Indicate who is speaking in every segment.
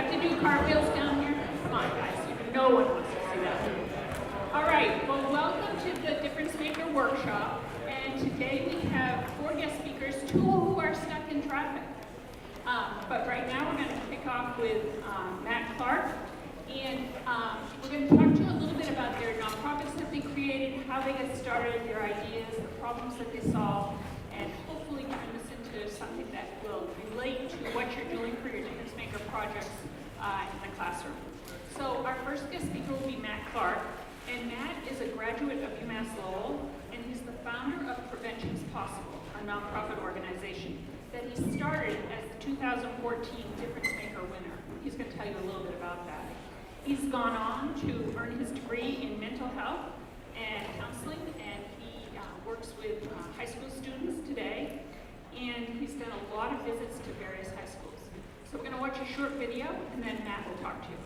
Speaker 1: like to do cartwheels down here? Come on, guys. No one wants to see that. All right. Well, welcome to the Differencemaker workshop. And today we have 4 guest speakers, 2 who are stuck in traffic. But right now we're going to kick off with Clarke. And we're going to talk to you a little bit about their nonprofits that they created, how they got started, their ideas, the problems that they solve, and hopefully turn this into something that will relate to what you're doing for your Differencemaker projects in the classroom. So our first guest speaker will be Clarke. And Matt is a graduate of UMass Lowell, and he's the founder of Prevention's Possible, a nonprofit organization that he started as the 2014 Differencemaker winner. He's going to tell you a little bit about that. He's gone on to earn his degree in mental health and counseling, and he works with high school students today, and he's done a lot of visits to various high schools. So we're going to watch a short video, and then Matt will talk to you.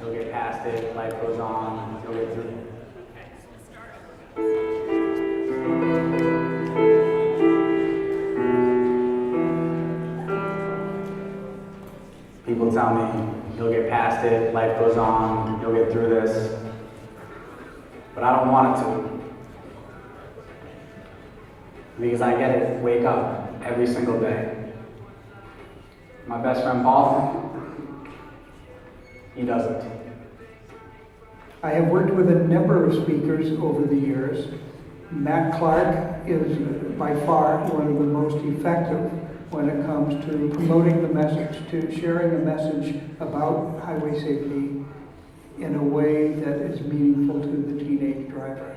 Speaker 2: You'll get past it, life goes on, you'll get through it. People tell me, you'll get past it, life goes on, you'll get through this. But I don't want it to. Because I get it, wake up every single day. My best friend Paul, he doesn't.
Speaker 3: I have worked with a number of speakers over the years. Clarke is by far one of the most effective when it comes to promoting the message, to sharing a message about highway safety in a way that is meaningful to the teenage driver.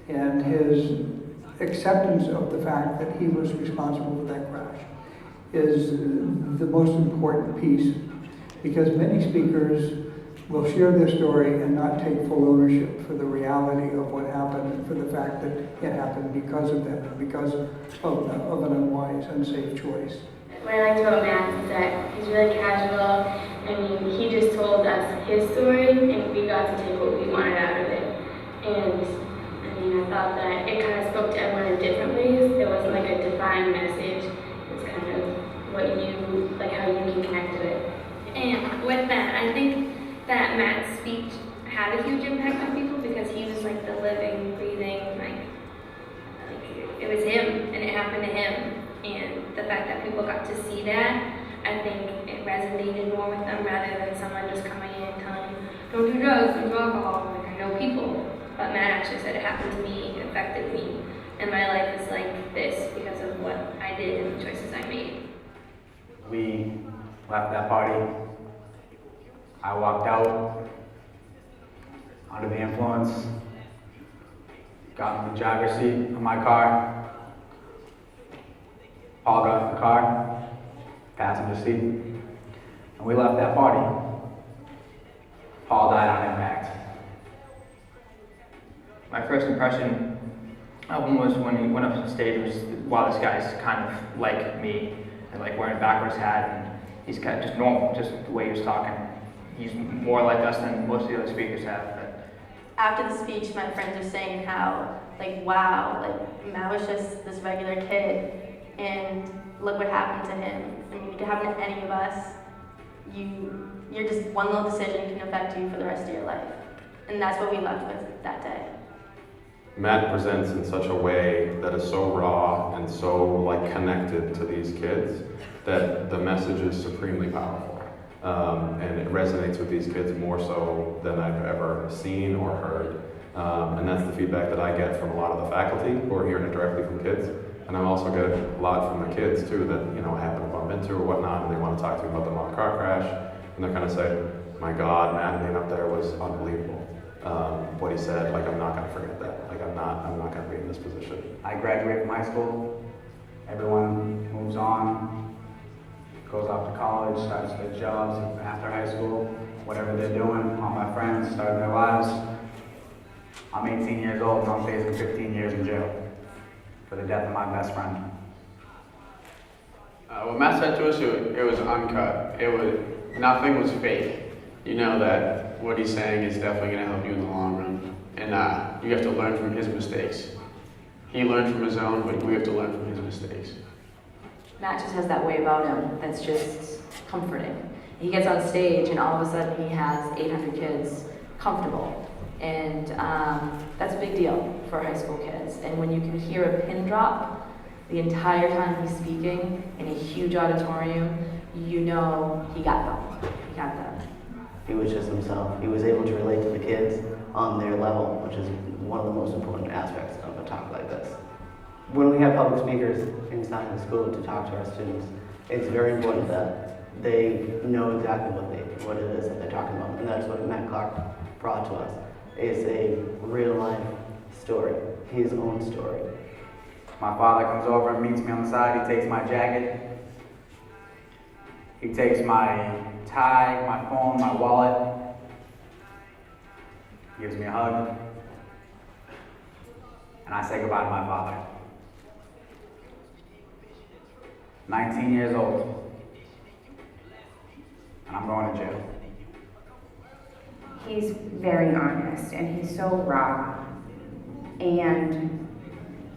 Speaker 3: And his acceptance of the fact that he was responsible for that crash is the most important piece, because many speakers will share their story and not take full ownership for the reality of what happened and for the fact that it happened because of them, because of an unwise, unsafe choice.
Speaker 4: What I liked about Matt is that he's really casual. I mean, he just told us his story and we got to take what we wanted out of it. And I mean, I thought that it kind of spoke to everyone in different ways. It wasn't like a defined message. It was kind of what you, like how you can connect to it. And with that, I think that Matt's speech had a huge impact on people because he was like the living, breathing, like it was him and it happened to him. And the fact that people got to see that, I think it resonated more with them rather than someone just coming in and telling them, don't do drugs, don't do alcohol, like I know people. But Matt actually said it happened to me, it affected me, and my life is like this because of what I did and the choices I made.
Speaker 2: We left that party. I walked out under the influence, got in the driver's seat of my car. Paul got in the car, passenger seat, and we left that party. Paul died on impact.
Speaker 5: My first impression of him was when he went up to the stage, was, wow, this guy's kind of like me, and like wearing a backwards hat, and he's kind of just normal, just the way he was talking. He's more like us than most of the other speakers have. But
Speaker 6: after the speech, my friends are saying how, like, wow, like, Matt was just this regular kid, and look what happened to him. I mean, it could happen to any of us. You're just, one little decision can affect you for the rest of your life. And that's what we left with that day.
Speaker 7: Matt presents in such a way that is so raw and so like connected to these kids that the message is supremely powerful. And it resonates with these kids more so than I've ever seen or heard. And that's the feedback that I get from a lot of the faculty who are hearing it directly from kids. And I also get a lot from the kids too that, you know, I happen to bump into or whatnot, and they want to talk to me about the mock car crash, and they're kind of say, my God, Matt being up there was unbelievable. What he said, like, I'm not going to forget that. Like, I'm not going to be in this position.
Speaker 2: I graduate from high school. Everyone moves on, goes off to college, starts their jobs after high school, whatever they're doing. All my friends starting their lives. I'm 18 years old and I'm facing 15 years in jail for the death of my best friend.
Speaker 8: What Matt said to us, it was uncut. Nothing was fake. You know that what he's saying is definitely going to help you in the long run. And you have to learn from his mistakes. He learned from his own, but we have to learn from his mistakes.
Speaker 9: Matt just has that way about him that's just comforting. He gets on stage and all of a sudden he has 800 kids comfortable. And that's a big deal for high school kids. And when you can hear a pin drop the entire time he's speaking in a huge auditorium, you know he got them. He got them.
Speaker 10: He was just himself. He was able to relate to the kids on their level, which is one of the most important aspects of a talk like this. When we have public speakers inside the school to talk to our students, it's very important that they know exactly what it is that they're talking about. And that's what Matt Clarke brought to us. It's a real life story, his own story.
Speaker 2: My father comes over and meets me on the side. He takes my jacket. He takes my tie, my phone, my wallet. He gives me a hug. And I say goodbye to my father. 19 years old. And I'm going to jail.
Speaker 11: He's very honest and he's so raw and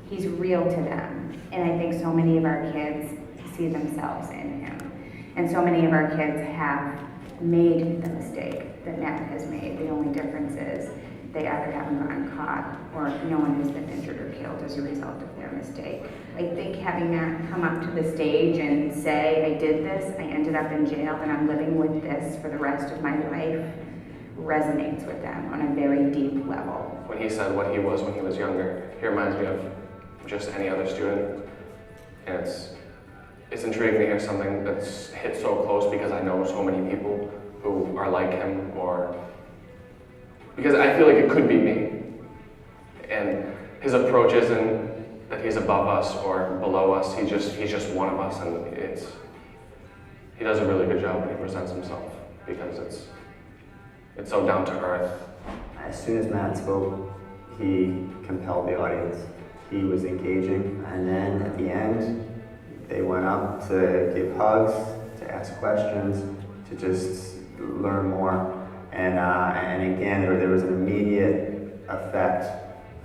Speaker 11: he's real to them. And I think so many of our kids see themselves in him. And so many of our kids have made the mistake that Matt has made. The only difference is they either haven't gotten caught or no one has been injured or killed as a result of their mistake. I think having Matt come up to the stage and say, I did this, I ended up in jail, and I'm living with this for the rest of my life, resonates with them on a very deep level.
Speaker 12: When he said what he was when he was younger, he reminds me of just any other student. And it's intriguing to hear something that's hit so close because I know so many people who are like him, or because I feel like it could be me. And his approach isn't that he's above us or below us. He's just one of us, and he does a really good job when he presents himself because it's so down to earth.
Speaker 10: As soon as Matt spoke, he compelled the audience. He was engaging, and then at the end, they went up to give hugs, to ask questions, to just learn more. And again, there was an immediate effect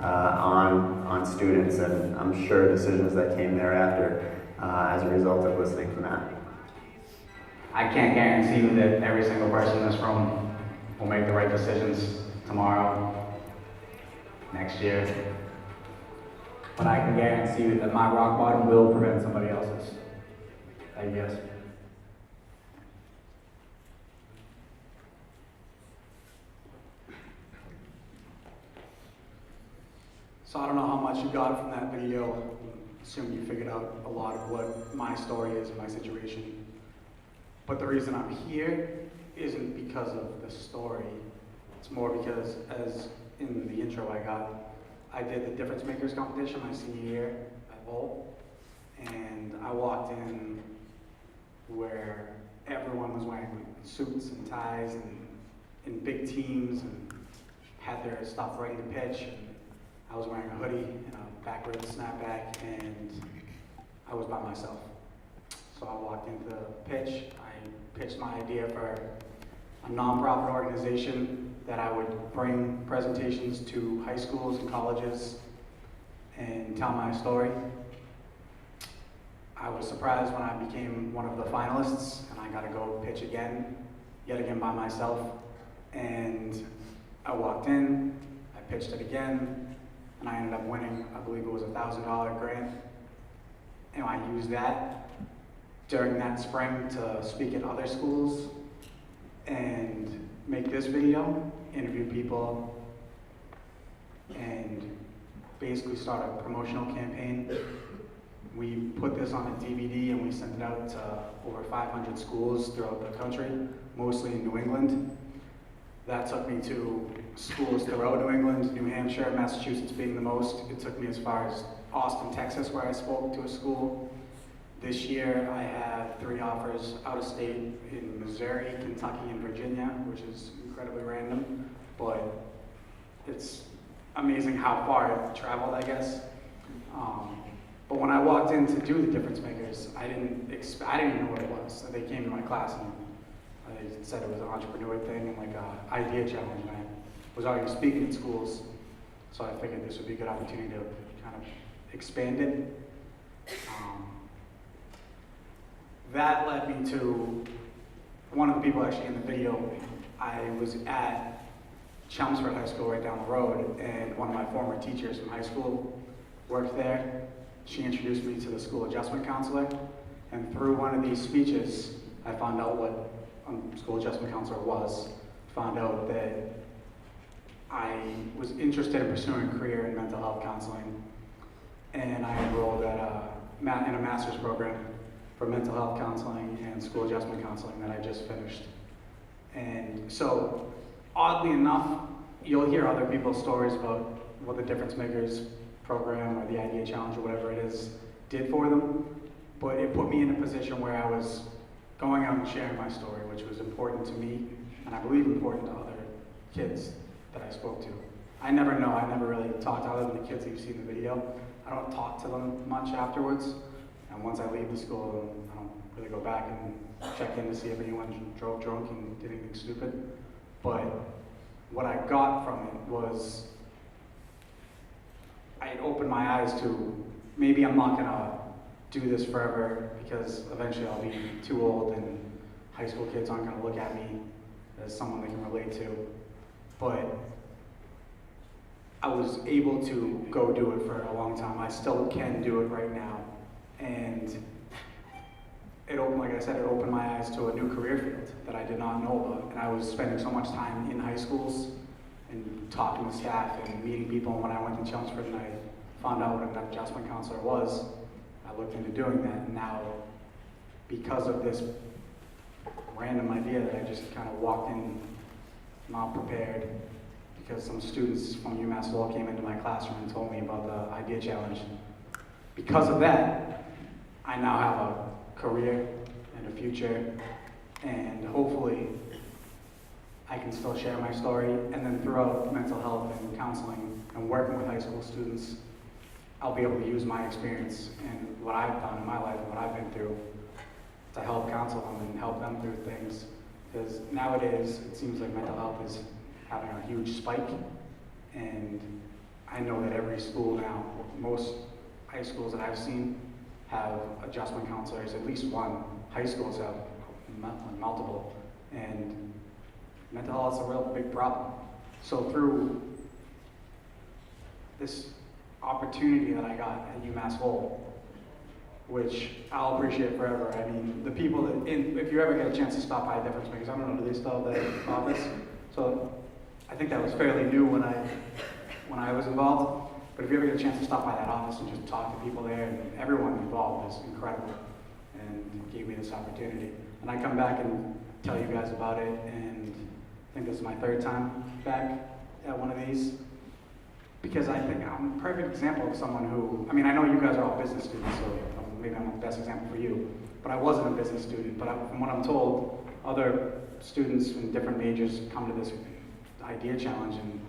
Speaker 10: on students, and I'm sure decisions that came thereafter as a result of listening to Matt.
Speaker 2: I can't guarantee you that every single person in this room will make the right decisions tomorrow, next year. But I can guarantee you that my rock bottom will prevent somebody else's. I guess.
Speaker 13: So I don't know how much you got from that video. I assume you figured out a lot of what my story is and my situation. But the reason I'm here isn't because of the story. It's more because, as in the intro I did the Differencemakers competition my senior year at Lowell. And I walked in where everyone was wearing suits and ties and in big teams and had their stuff ready to pitch. And I was wearing a hoodie and a backward snapback, and I was by myself. So I walked into the pitch. I pitched my idea for a nonprofit organization that I would bring presentations to high schools and colleges and tell my story. I was surprised when I became one of the finalists, and I got to go pitch yet again by myself. And I walked in, I pitched it again, and I ended up winning. I believe it was a $1,000 grant. And I used that during that spring to speak at other schools and make this video, interview people, and basically start a promotional campaign put this on a DVD and we sent it out to over 500 schools throughout the country, mostly in New England. That took me to schools throughout New England, New Hampshire, Massachusetts being the most. It took me as far as Austin, Texas, where I spoke to a school. This year, I had 3 offers out of state in Missouri, Kentucky, and Virginia, which is incredibly random, but it's amazing how far I've traveled, I guess. But when I walked in to do the Difference Makers, I didn't even know what it was. They came to my class and they said it was an entrepreneur thing and like an idea challenge, and I was already speaking at schools, so I figured this would be a good opportunity to kind of expand it. That led me to one of the people actually in the video. I was at Chelmsford High School right down the road, and one of my former teachers from high school worked there. She introduced me to the school adjustment counselor, and through one of these speeches, I found out what a school adjustment counselor was. Found out that I was interested in pursuing a career in mental health counseling, and I enrolled at in a master's program for mental health counseling and school adjustment counseling that I just finished. And so, oddly enough, you'll hear other people's stories about what the Difference Makers program or the Idea Challenge or whatever it is did for them, but it put me in a position where I was going out and sharing my story, which was important to me, and I believe important to other kids that I spoke to. I never really talked to other than the kids that you see in the video. I don't talk to them much afterwards. And once I leave the school, I don't really go back and check in to see if anyone drove drunk and did anything stupid. But what I got from it was, it opened my eyes to, maybe I'm not gonna do this forever because eventually I'll be too old and high school kids aren't gonna look at me as someone they can relate to. But I was able to go do it for a long time. I still can do it right now. And it opened, like I said, it opened my eyes to a new career field that I did not know about. And I was spending so much time in high schools and talking to staff and meeting people. And when I went to Chelmsford and I found out what an adjustment counselor was, I looked into doing that. And now, because of this random idea that I just kind of walked in not prepared, because some students from UMass Law came into my classroom and told me about the Idea Challenge. Because of that, I now have a career and a future, and hopefully I can still share my story. And then throughout mental health and counseling and working with high school students, I'll be able to use my experience and what I've done in my life and what I've been through to help counsel them and help them through things. Because nowadays, it seems like mental health is having a huge spike, and I know that every school now, most high schools that I've seen have adjustment counselors, at least one. High schools have multiple, and mental health is a real big problem. So through this opportunity that I got at UMass Lowell, which I'll appreciate forever. I mean, the people that, if you ever get a chance to stop by Difference Makers, I don't know, do they still have that office? So I think that was fairly new when I was involved. But if you ever get a chance to stop by that office and just talk to people there, and everyone involved is incredible and gave me this opportunity. And I come back and tell you guys about it, and I think this is my 3rd time back at one of these. Because I think I'm a perfect example of someone who, I mean, I know you guys are all business students, so maybe I'm the best example for you, but I wasn't a business student. But from what I'm told, other students in different majors come to this Idea Challenge and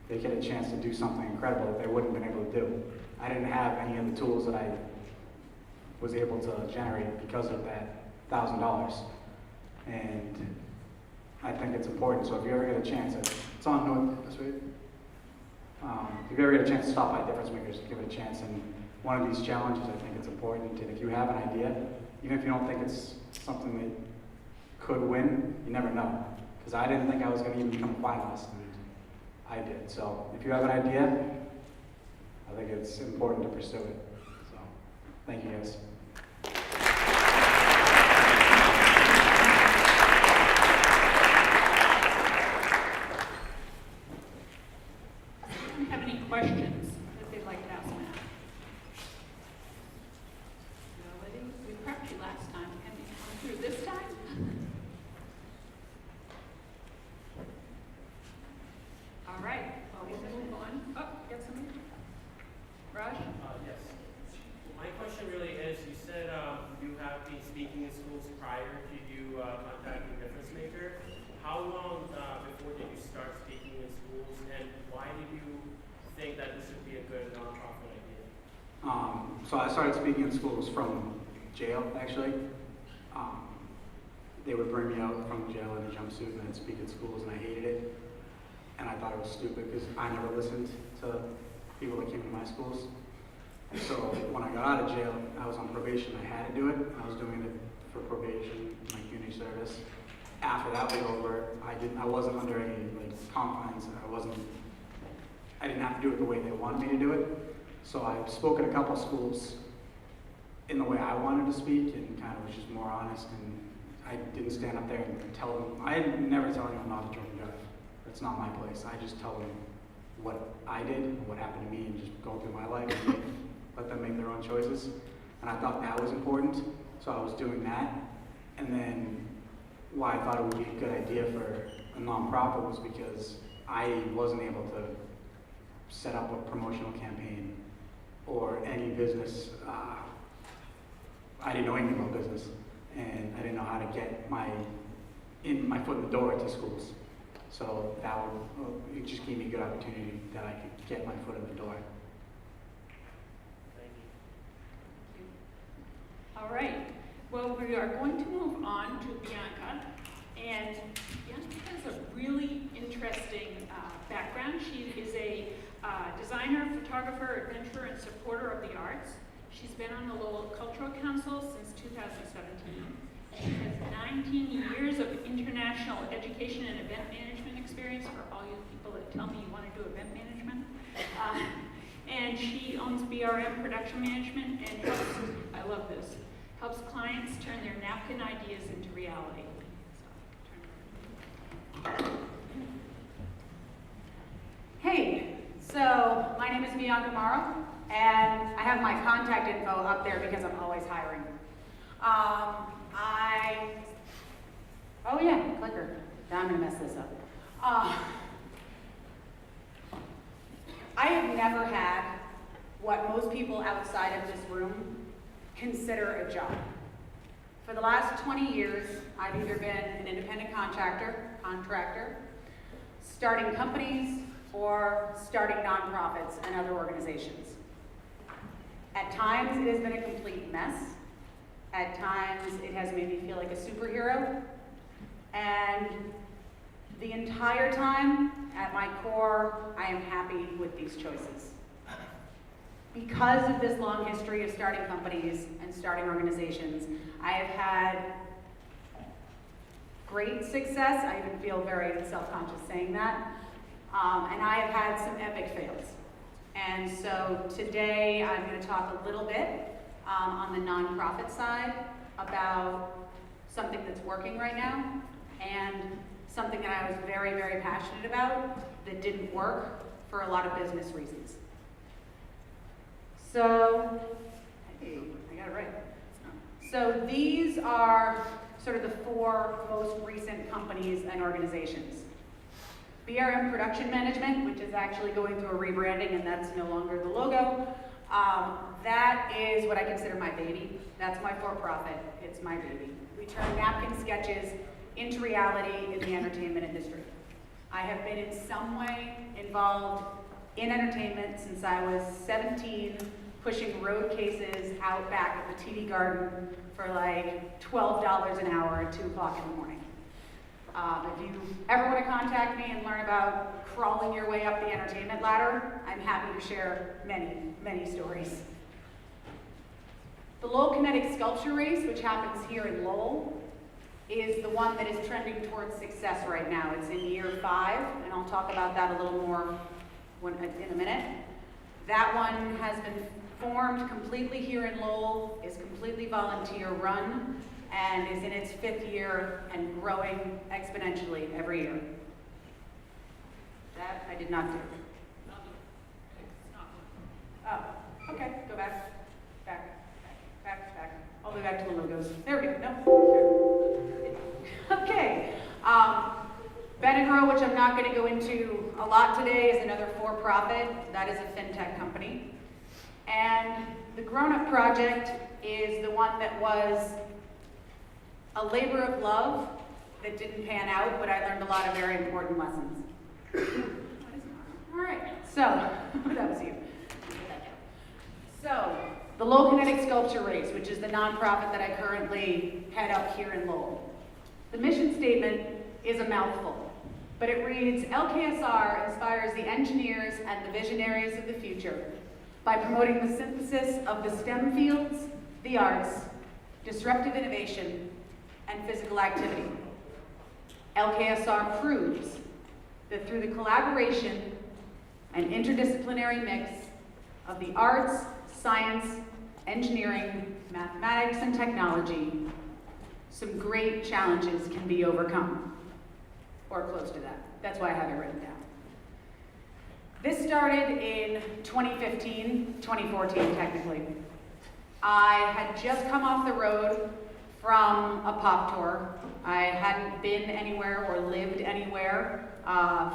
Speaker 13: they get a chance to do something incredible that they wouldn't have been able to do. I didn't have any of the tools that I was able to generate because of that $1,000. And I think it's important. So if you ever get a chance, it's on North this week. If you ever get a chance to stop by Difference Makers, give it a chance. And one of these challenges, I think it's important. And if you have an idea, even if you don't think it's something that could win, you never know. Because I didn't think I was going to even become a finalist, and I did. So if you have an idea, I think it's important to pursue it. So thank you guys.
Speaker 1: Have any questions that they'd like to ask Matt?
Speaker 13: schools from jail, actually. They would bring me out from jail in a jumpsuit and I'd speak at schools, and I hated it. And I thought it was stupid because I never listened to people that came to my schools. So when I got out of jail, I was on probation. I had to do it. I was doing it for probation, my community service. After that was over, I wasn't under any confines. I didn't have to do it the way they wanted me to do it. So I spoke at a couple schools in the way I wanted to speak, and kind of was just more honest. And I didn't stand up there and tell them. I never tell anyone not to drink and drive. That's not my place. I just tell them what I did and what happened to me, and just go through my life and let them make their own choices. And I thought that was important, so I was doing that. And then why I thought it would be a good idea for a nonprofit was because I wasn't able to set up a promotional campaign or any business. I didn't know anything about business, and I didn't know how to get my foot in the door to schools. So it just gave me a good opportunity that I could get my foot in the door.
Speaker 1: All right. Well, we are going to move on to Bianca. And Bianca has a really interesting background. She is a designer, photographer, adventurer, and supporter of the arts. She's been on the Lowell Cultural Council since 2017. She has 19 years of international education and event management experience, for all you people that tell me you want to do event management. And she owns BRM Production Management and helps, I love this, helps clients turn their napkin ideas into reality.
Speaker 14: Hey, so my name is Bianca Mauro, and I have my contact info up there because I'm always hiring. Oh yeah, clicker. Now I'm gonna mess this up. I have never had what most people outside of this room consider a job. For the last 20 years, I've either been an independent contractor, starting companies, or starting nonprofits and other organizations. At times, it has been a complete mess. At times, it has made me feel like a superhero. And the entire time, at my core, I am happy with these choices. Because of this long history of starting companies and starting organizations, I have had great success. I even feel very self-conscious saying that. And I have had some epic fails. And so today I'm going to talk a little bit on the nonprofit side about something that's working right now and something that I was very, very passionate about that didn't work for a lot of business reasons. So, hey, I got it right. So these are sort of the 4 most recent companies and organizations. BRM Production Management, which is actually going through a rebranding, and that's no longer the logo. That is what I consider my baby. That's my for-profit. It's my baby. We turn napkin sketches into reality in the entertainment industry. I have been in some way involved in entertainment since I was 17, pushing road cases out back at the TD Garden for like $12 an hour at 2 o'clock in the morning. If you ever want to contact me and learn about crawling your way up the entertainment ladder, I'm happy to share many, many stories. The Lowell Kinetic Sculpture Race, which happens here in Lowell, is the one that is trending towards success right now. It's in year 5, and I'll talk about that a little more in a minute. That one has been formed completely here in Lowell, is completely volunteer run, and is in its 5th year and growing exponentially every year. That I did not do. Oh, okay, go back. All the way back to the logos. There we go, no. Okay, Benagro, which I'm not going to go into a lot today, is another for-profit. That is a fintech company. And the Grown Up Project is the one that was a labor of love that didn't pan out, but I learned a lot of very important lessons. All right, so, that was you. So, the Lowell Kinetic Sculpture Race, which is the nonprofit that I currently head up here in Lowell. The mission statement is a mouthful, but it reads, LKSR inspires the engineers and the visionaries of the future by promoting the synthesis of the STEM fields, the arts, disruptive innovation, and physical activity. LKSR proves that through the collaboration and interdisciplinary mix of the arts, science, engineering, mathematics, and technology, some great challenges can be overcome, or close to that. That's why I have it written down. This started in 2015, 2014 technically. I had just come off the road from a pop tour. I hadn't been anywhere or lived anywhere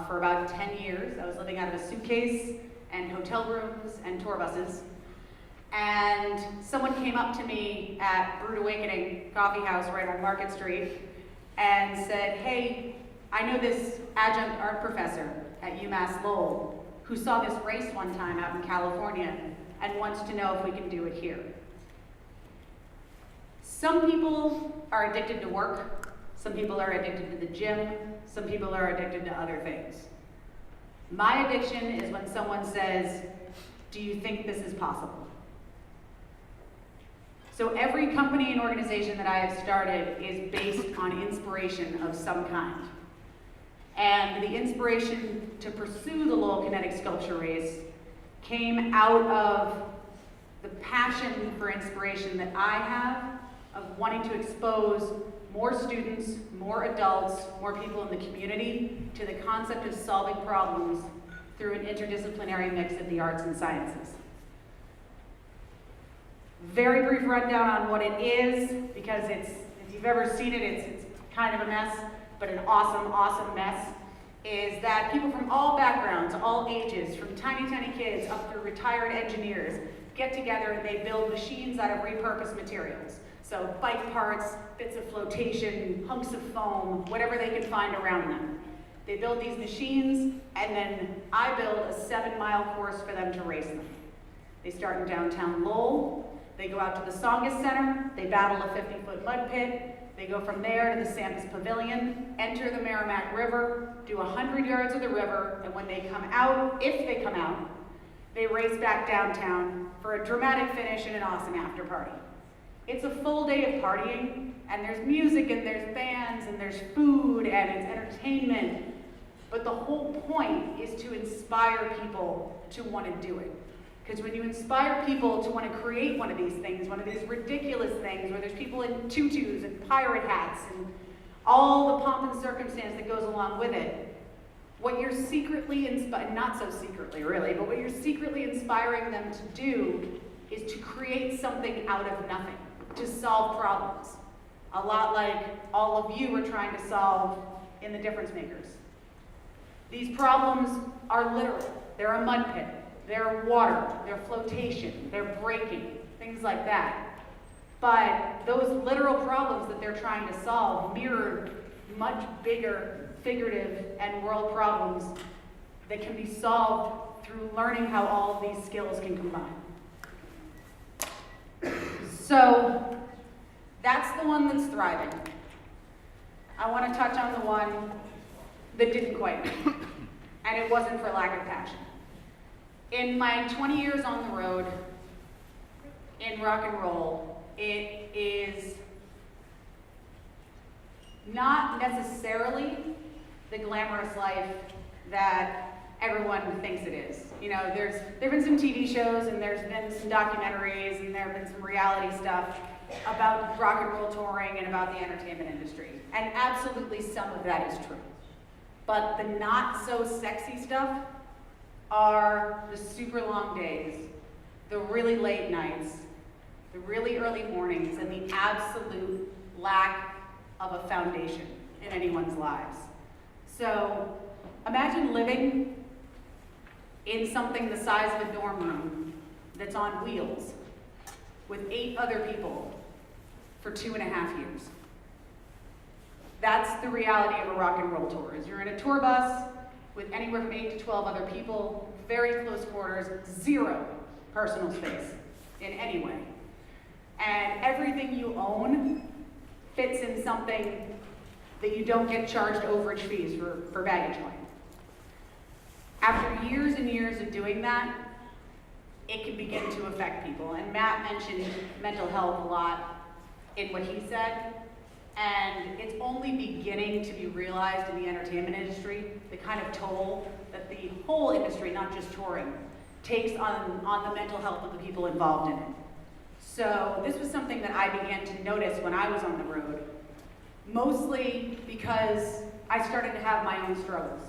Speaker 14: for about 10 years. I was living out of a suitcase and hotel rooms and tour buses. And someone came up to me at Brewed Awakening Coffee House right on Market Street and said, hey, I know this adjunct art professor at UMass Lowell who saw this race one time out in California and wants to know if we can do it here. Some people are addicted to work, some people are addicted to the gym, some people are addicted to other things. My addiction is when someone says, do you think this is possible? So every company and organization that I have started is based on inspiration of some kind. And the inspiration to pursue the Lowell Kinetic Sculpture Race came out of the passion for inspiration that I have of wanting to expose more students, more adults, more people in the community to the concept of solving problems through an interdisciplinary mix of the arts and sciences. Very brief rundown on what it is, because if you've ever seen it, it's kind of a mess, but an awesome, awesome mess, is that people from all backgrounds, all ages, from tiny, tiny kids up through retired engineers, get together and they build machines out of repurposed materials. So bike parts, bits of flotation, hunks of foam, whatever they can find around them. They build these machines, and then I build a 7-mile course for them to race them. They start in downtown Lowell, they go out to the Songus Center, they battle a 50-foot mud pit, they go from there to the Sampis Pavilion, enter the Merrimack River, do 100 yards of the river, and when they come out, if they come out, they race back downtown for a dramatic finish and an awesome after party. It's a full day of partying, and there's music, and there's bands, and there's food, and it's entertainment. But the whole point is to inspire people to want to do it. Because when you inspire people to want to create one of these things, one of these ridiculous things, where there's people in tutus and pirate hats and all the pomp and circumstance that goes along with it, what you're secretly, not so secretly really, but what you're secretly inspiring them to do is to create something out of nothing, to solve problems. A lot like all of you are trying to solve in the Differencemakers. These problems are literal. They're a mud pit, they're water, they're flotation, they're braking, things like that. But those literal problems that they're trying to solve mirror much bigger figurative and world problems that can be solved through learning how all of these skills can combine. So that's the one that's thriving. I want to touch on the one that didn't quite make it, and it wasn't for lack of passion. In my 20 years on the road in rock and roll, it is not necessarily the glamorous life that everyone thinks it is. You know, there've been some TV shows and there's been some documentaries and there have been some reality stuff about rock and roll touring and about the entertainment industry. And absolutely some of that is true. But the not so sexy stuff are the super long days, the really late nights, the really early mornings, and the absolute lack of a foundation in anyone's lives. So imagine living in something the size of a dorm room that's on wheels with 8 other people for 2.5 years. That's the reality of a rock and roll tour. Is you're in a tour bus with anywhere from 8 to 12 other people, very close quarters, 0 personal space. in any way. And everything you own fits in something that you don't get charged overage fees for baggage claim. After years and years of doing that, it can begin to affect people. And Matt mentioned mental health a lot in what he said, and it's only beginning to be realized in the entertainment industry, the kind of toll that the whole industry, not just touring, takes on the mental health of the people involved in it. So this was something that I began to notice when I was on the road, mostly because I started to have my own struggles.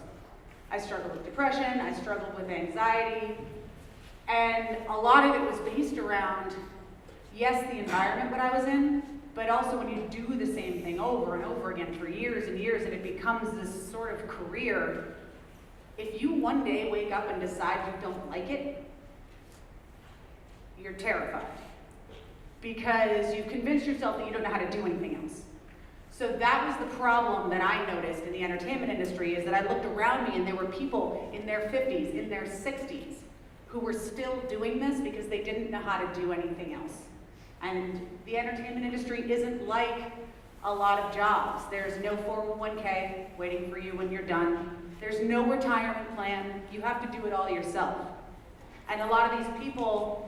Speaker 14: I struggled with depression, I struggled with anxiety, and a lot of it was based around, yes, the environment that I was in, but also when you do the same thing over and over again for years and years and it becomes this sort of career, if you one day wake up and decide you don't like it, you're terrified. Because you've convinced yourself that you don't know how to do anything else. So that was the problem that I noticed in the entertainment industry, is that I looked around me and there were people in their 50s, in their 60s, who were still doing this because they didn't know how to do anything else. And the entertainment industry isn't like a lot of jobs. There's no 401k waiting for you when you're done. There's no retirement plan. You have to do it all yourself. And a lot of these people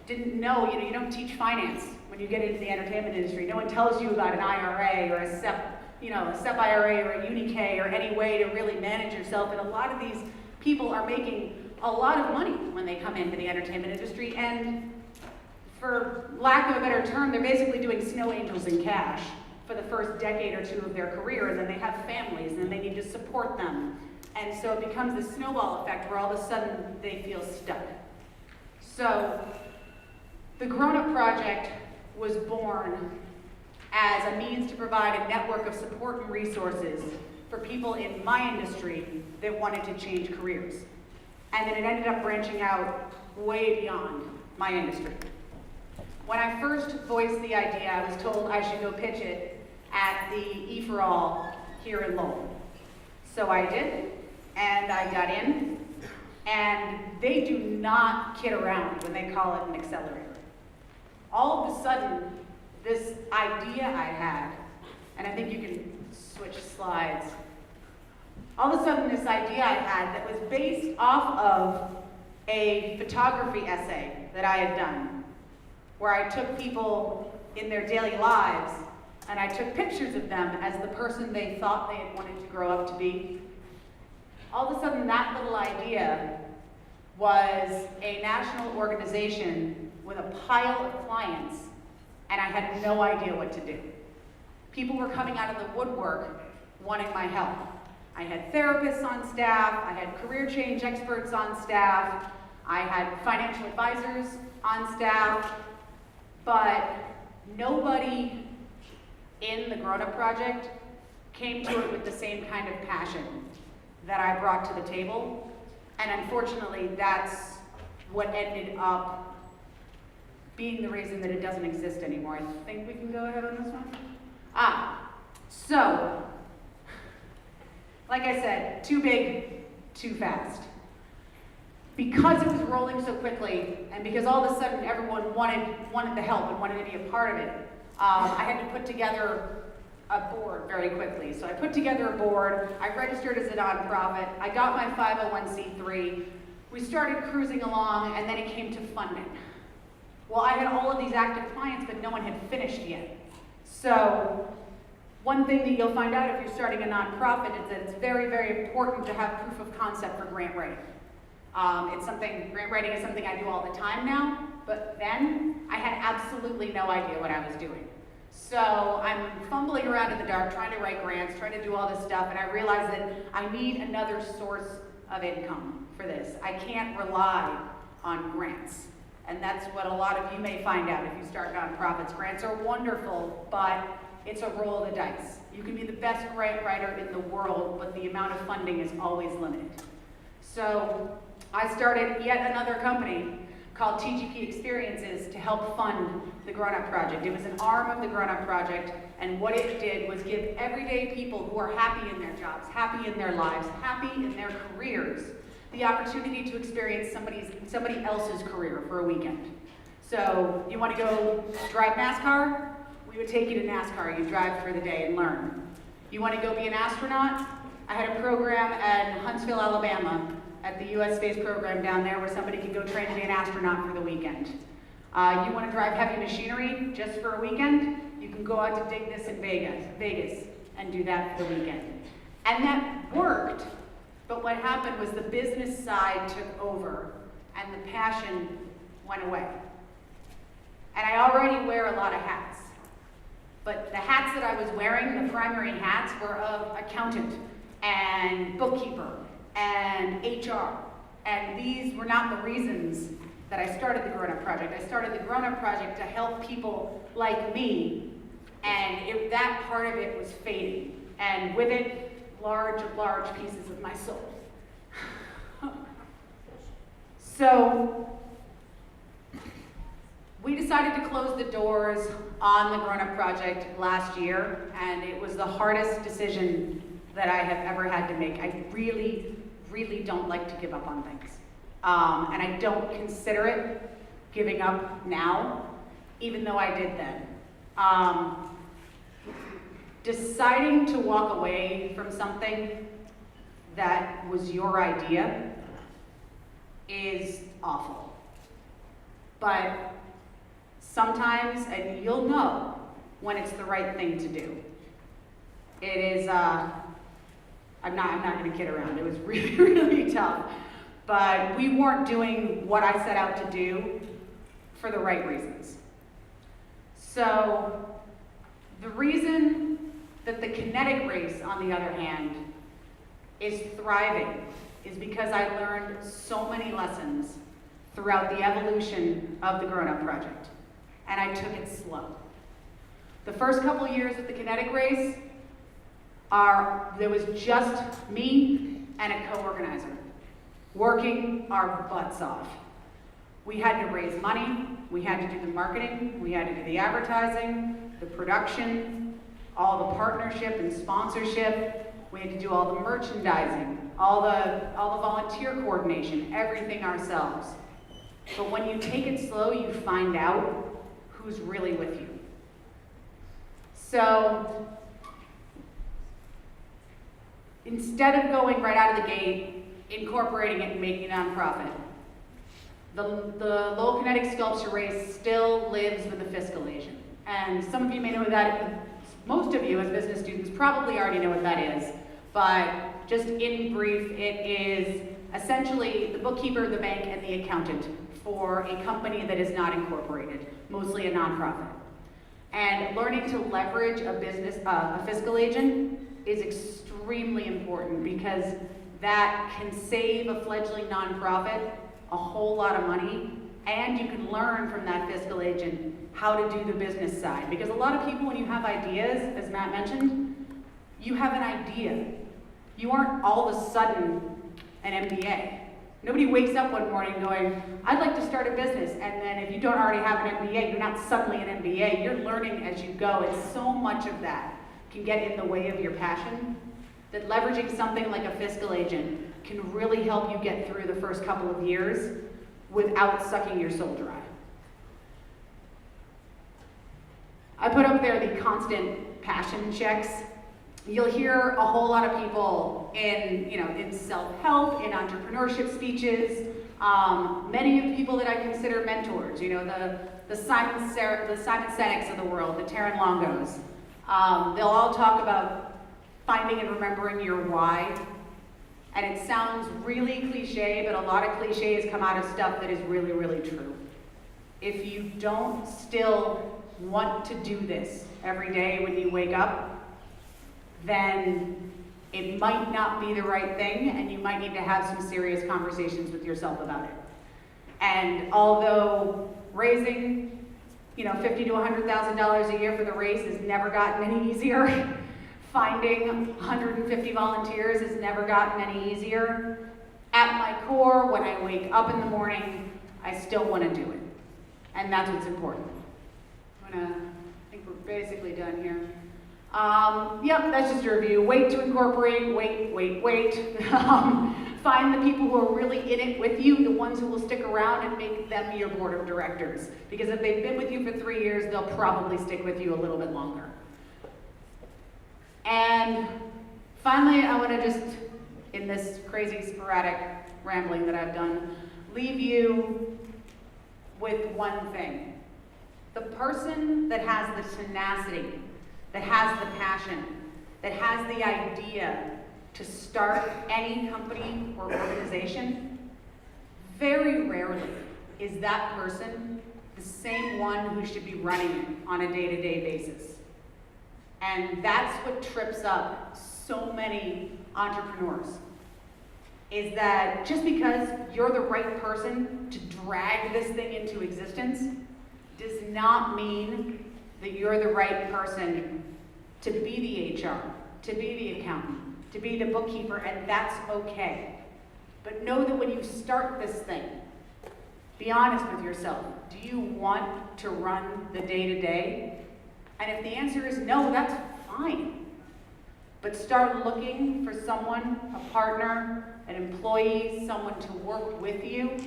Speaker 14: didn't know, you don't teach finance when you get into the entertainment industry. No one tells you about an IRA or a SEP IRA or a Uni-K or any way to really manage yourself. And a lot of these people are making a lot of money when they come into the entertainment industry. And for lack of a better term, they're basically doing snow angels in cash for the first decade or two of their career, and then they have families and they need to support them. And so it becomes this snowball effect where all of a sudden they feel stuck. So the Grown Up Project was born as a means to provide a network of support and resources for people in my industry that wanted to change careers. And then it ended up branching out way beyond my industry. When I first voiced the idea, I was told I should go pitch it at the E4All here in Lowell. So I did, and I got in, and they do not kid around when they call it an accelerator. All of a sudden, this idea I had, and I think you can switch slides. All of a sudden, this idea I had that was based off of a photography essay that I had done, where I took people in their daily lives and I took pictures of them as the person they thought they had wanted to grow up to be. All of a sudden, that little idea was a national organization with a pile of clients, and I had no idea what to do. People were coming out of the woodwork wanting my help. I had therapists on staff, I had career change experts on staff, I had financial advisors on staff, but nobody in the Grown Up Project came to it with the same kind of passion that I brought to the table. And unfortunately, that's what ended up being the reason that it doesn't exist anymore. I think we can go ahead on this one. So, like I said, too big, too fast. Because it was rolling so quickly, and because all of a sudden everyone wanted the help and wanted to be a part of it, I had to put together a board very quickly. So I put together a board, I registered as a nonprofit, I got my 501c3, we started cruising along, and then it came to funding. Well, I had all of these active clients, but no one had finished yet. So one thing that you'll find out if you're starting a nonprofit is that it's very, very important to have proof of concept for grant writing. Grant writing is something I do all the time now, but then I had absolutely no idea what I was doing. So I'm fumbling around in the dark, trying to write grants, trying to do all this stuff, and I realized that I need another source of income for this. I can't rely on grants. And that's what a lot of you may find out if you start nonprofits. Grants are wonderful, but it's a roll of the dice. You can be the best grant writer in the world, but the amount of funding is always limited. So I started yet another company called TGP Experiences to help fund the Grown Up Project. It was an arm of the Grown Up Project, and what it did was give everyday people who are happy in their jobs, happy in their lives, happy in their careers, the opportunity to experience somebody else's career for a weekend. So you want to go drive NASCAR? We would take you to NASCAR. You drive for the day and learn. You want to go be an astronaut? I had a program at Huntsville, Alabama, at the U.S. Space Program down there where somebody could go train to be an astronaut for the weekend. You want to drive heavy machinery just for a weekend? You can go out to dig this in Vegas, and do that for the weekend. And that worked, but what happened was the business side took over and the passion went away. And I already wear a lot of hats, but the hats that I was wearing, the primary hats, were of accountant and bookkeeper and HR. And these were not the reasons that I started the Grown Up Project. I started the Grown Up Project to help people like me, and that part of it was fading. And with it, large pieces of my soul. So, we decided to close the doors on the Grown Up Project last year, and it was the hardest decision that I have ever had to make. I really don't like to give up on things. And I don't consider it giving up now, even though I did then. Deciding to walk away from something that was your idea is awful. But sometimes, and you'll know when it's the right thing to do. It is, I'm not gonna kid around, it was really tough. But we weren't doing what I set out to do for the right reasons. So, the reason that the kinetic race, on the other hand, is thriving is because I learned so many lessons throughout the evolution of the Grown Up Project, and I took it slow. The first couple years of the kinetic race, there was just me and a co-organizer, working our butts off. We had to raise money, we had to do the marketing, we had to do the advertising, the production, all the partnership and sponsorship. We had to do all the merchandising, all the volunteer coordination, everything ourselves. But when you take it slow, you find out who's really with you. So, instead of going right out of the gate, incorporating it and making a nonprofit, the Lowell Kinetic Sculpture Race still lives with a fiscal agent. And some of you may know what that is. Most of you as business students probably already know what that is. But just in brief, it is essentially the bookkeeper, the bank, and the accountant for a company that is not incorporated, mostly a nonprofit. And learning to leverage a fiscal agent is extremely important because that can save a fledgling nonprofit a whole lot of money, and you can learn from that fiscal agent how to do the business side. Because a lot of people, when you have ideas, as Matt mentioned, you have an idea. You aren't all of a sudden an MBA. Nobody wakes up one morning going, I'd like to start a business, and then if you don't already have an MBA, you're not suddenly an MBA, you're learning as you go, and so much of that can get in the way of your passion, that leveraging something like a fiscal agent can really help you get through the first couple of years without sucking your soul dry. I put up there the constant passion checks. You'll hear a whole lot of people in self-help, in entrepreneurship speeches, many of the people that I consider mentors, the Simon Sinek's of the world, the Taran Longos. They'll all talk about finding and remembering your why. And it sounds really cliche, but a lot of cliches come out of stuff that is really, really true. If you don't still want to do this every day when you wake up, then it might not be the right thing, and you might need to have some serious conversations with yourself about it. And although raising, $50,000 to $100,000 a year for the race has never gotten any easier, finding 150 volunteers has never gotten any easier. At my core, when I wake up in the morning, I still want to do it. And that's what's important. I think we're basically done here. Yep, that's just a review. Wait to incorporate, wait. find the people who are really in it with you, the ones who will stick around, and make them your board of directors. Because if they've been with you for 3 years, they'll probably stick with you a little bit longer. And finally, I want to just, in this crazy sporadic rambling that I've done, leave you with one thing. The person that has the tenacity, that has the passion, that has the idea to start any company or organization, very rarely is that person the same one who should be running it on a day-to-day basis. And that's what trips up so many entrepreneurs, is that just because you're the right person to drag this thing into existence does not mean that you're the right person to be the HR, to be the accountant, to be the bookkeeper, and that's okay. But know that when you start this thing, be honest with yourself. Do you want to run the day-to-day? And if the answer is no, that's fine. But start looking for someone, a partner, an employee, someone to work with you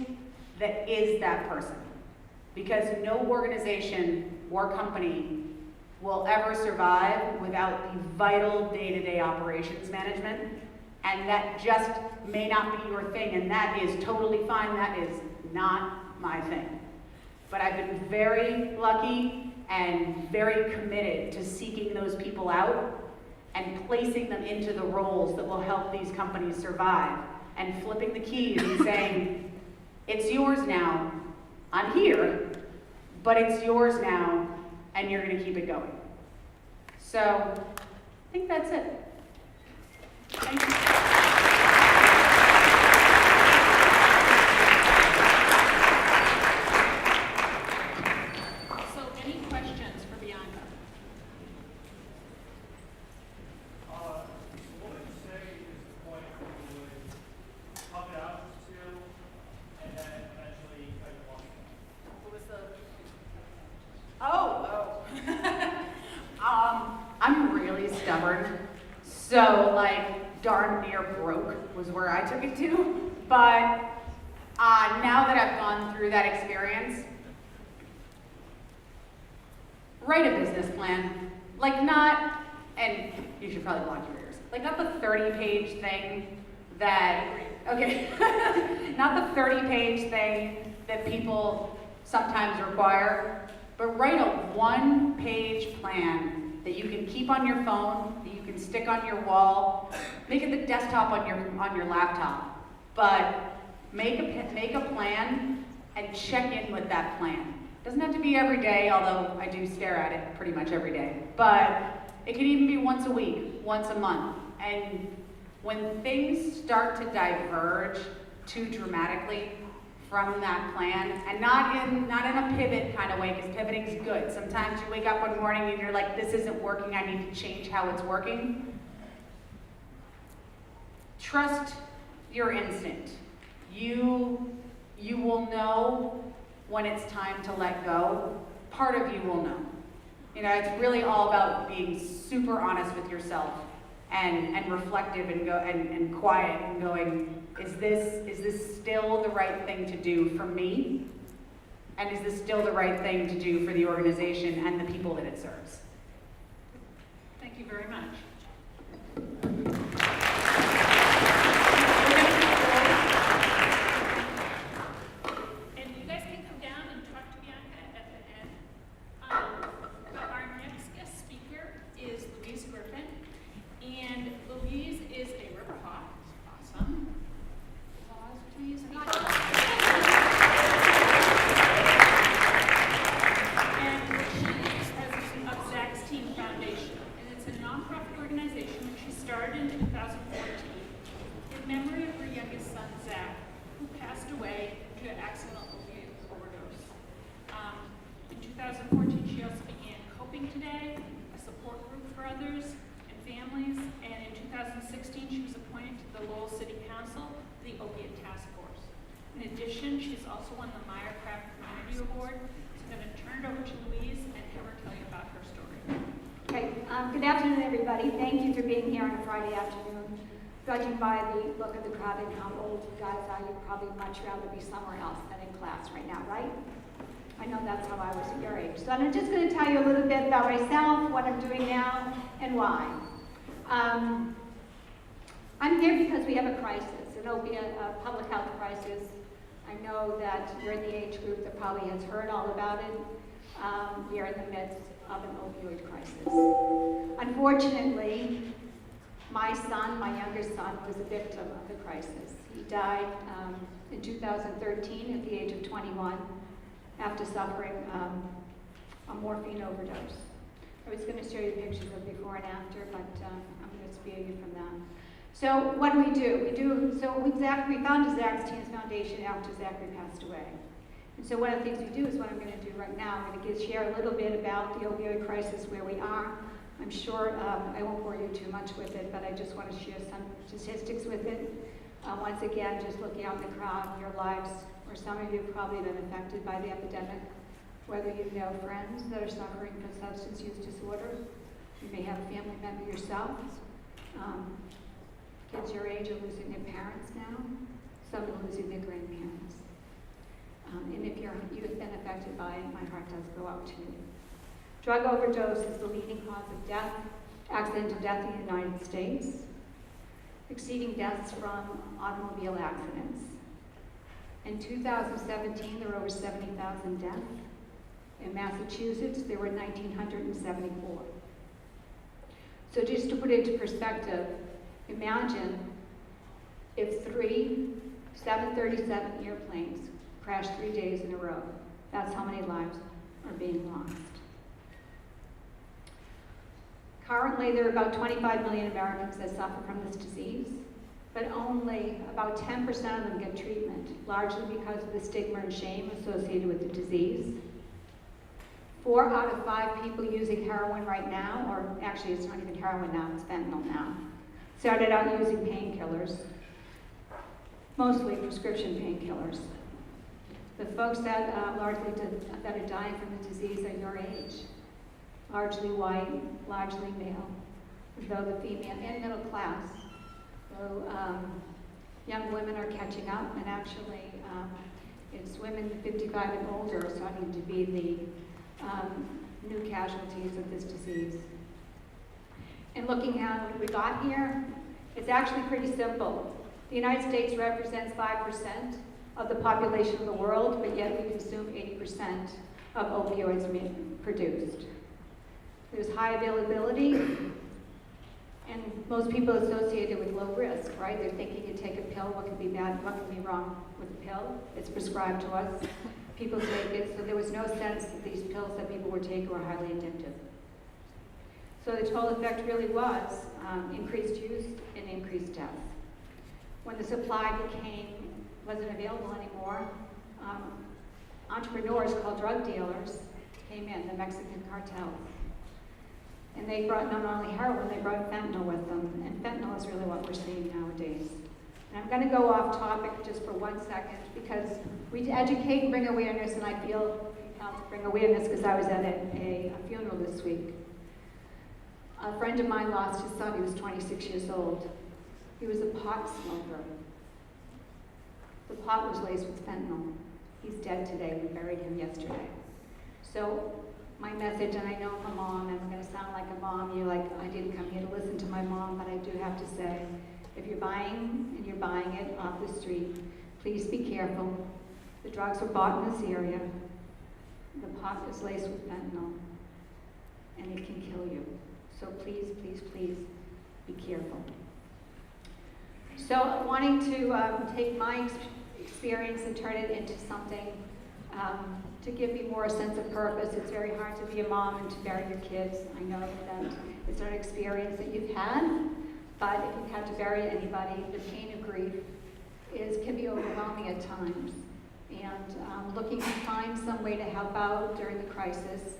Speaker 14: that is that person. Because no organization or company will ever survive without the vital day-to-day operations management. And that just may not be your thing, and that is totally fine. That is not my thing. But I've been very lucky and very committed to seeking those people out and placing them into the roles that will help these companies survive, and flipping the keys and saying, it's yours now. I'm here, but it's yours now, and you're going to keep it going. So, I think that's it. Thank you.
Speaker 1: So, any questions for Bianca?
Speaker 15: What would you say is the point where you would pump it out to, and then eventually cut your wash?
Speaker 14: What was the... I'm really stubborn. So, like, darn near broke was where I took it to. But now that I've gone through that experience, write a business plan. Like, not, and you should probably block your ears, like, not the 30-page thing that, okay, not the 30-page thing that people sometimes require, but write a one-page plan that you can keep on your phone, that you can stick on your wall, make it the desktop on your laptop, but make a plan and check in with that plan. It doesn't have to be every day, although I do stare at it pretty much every day, but it can even be once a week, once a month. And when things start to diverge too dramatically from that plan, and not in a pivot kind of way, because pivoting's good. Sometimes you wake up one morning and you're like, this isn't working, I need to change how it's working. Trust your instinct. You will know when it's time to let go. Part of you will know. You know, it's really all about being super honest with yourself and reflective and quiet and going, is this still the right thing to do for me? And is this still the right thing to do for the organization and the people that it serves?
Speaker 1: Thank you very much. And you guys can come down and talk to Bianca at the end. But our next guest speaker is Louise Griffin. And Louise is a ripoff. Awesome. Applause, please. And she is president of Zack's Team Foundation. And it's a nonprofit organization which she started in 2014 in memory of her youngest son, Zack, who passed away due to accidental opioid overdose. In 2014, she also began Coping Today, a support group for others and families. And in 2016, she was appointed to the Lowell City Council, the Opiate Task Force. In addition, she's also won the Meyer Craft Community Award. So I'm going to turn it over to Louise and have her tell you about her story.
Speaker 16: Okay, good afternoon, everybody. Thank you for being here on a Friday afternoon. Judging by the look of the crowd and how old you guys are, you'd probably much rather be somewhere else than in class right now, right? I know that's how I was at your age. So I'm just going to tell you a little bit about myself, what I'm doing now, and why. I'm here because we have a crisis, an opiate, a public health crisis. I know that you're in the age group that probably has heard all about it. We are in the midst of an opioid crisis. Unfortunately, my son, my youngest son, was a victim of the crisis. He died in 2013 at the age of 21 after suffering a morphine overdose. I was going to show you pictures of before and after, but I'm going to spare you from that. So what do? We founded Zack's Teens Foundation after Zachary passed away. And so one of the things we do is what I'm going to do right now. I'm going to share a little bit about the opioid crisis, where we are. I'm sure I won't bore you too much with it, but I just want to share some statistics with it. Once again, just looking out in the crowd, your lives, or some of you have probably been affected by the epidemic, whether you know friends that are suffering from substance use disorder. You may have a family member yourself. Kids your age are losing their parents now. Some are losing their grandparents. And if you have been affected by it, my heart does go out to you. Drug overdose is the leading cause of death, accidental death in the United States, exceeding deaths from automobile accidents. In 2017, there were over 70,000 deaths. In Massachusetts, there were 1,974. So just to put it into perspective, imagine if 3 737 airplanes crashed 3 days in a row. That's how many lives are being lost. Currently, there are about 25 million Americans that suffer from this disease, but only about 10% of them get treatment, largely because of the stigma and shame associated with the disease. 4 out of 5 people using heroin right now, or actually it's not even heroin now, it's fentanyl now, started out using painkillers, mostly prescription painkillers. The folks that that are dying from the disease are your age, largely white, largely male, though the female and middle class. So young women are catching up, and actually it's women 55 and older are starting to be the new casualties of this disease. And looking how we got here, it's actually pretty simple. The United States represents 5% of the population of the world, but yet we consume 80% of opioids produced. There's high availability, and most people associate it with low risk, right? They're thinking you take a pill, what can be bad, what can be wrong with the pill? It's prescribed to us. People take it, so there was no sense that these pills that people were taking were highly addictive. So the total effect really was increased use and increased death. When the supply wasn't available anymore, entrepreneurs called drug dealers came in, the Mexican cartels. And they brought not only heroin, they brought fentanyl with them. And fentanyl is really what we're seeing nowadays. And I'm going to go off topic just for 1 second, because we educate and bring awareness, and I feel compelled to bring awareness because I was at a funeral this week. A friend of mine lost his son. He was 26 years old. He was a pot smoker. The pot was laced with fentanyl. He's dead today. We buried him yesterday. So my message, and I know I'm a mom, and I'm going to sound like a mom. You're like, I didn't come here to listen to my mom, but I do have to say, if you're buying, and you're buying it off the street, please be careful. The drugs were bought in this area. The pot is laced with fentanyl, and it can kill you. So please, please, please be careful. So wanting to take my experience and turn it into something to give me more a sense of purpose. It's very hard to be a mom and to bury your kids. I know that it's an experience that you've had, but if you've had to bury anybody, the pain of grief can be overwhelming at times. And looking to find some way to help out during the crisis.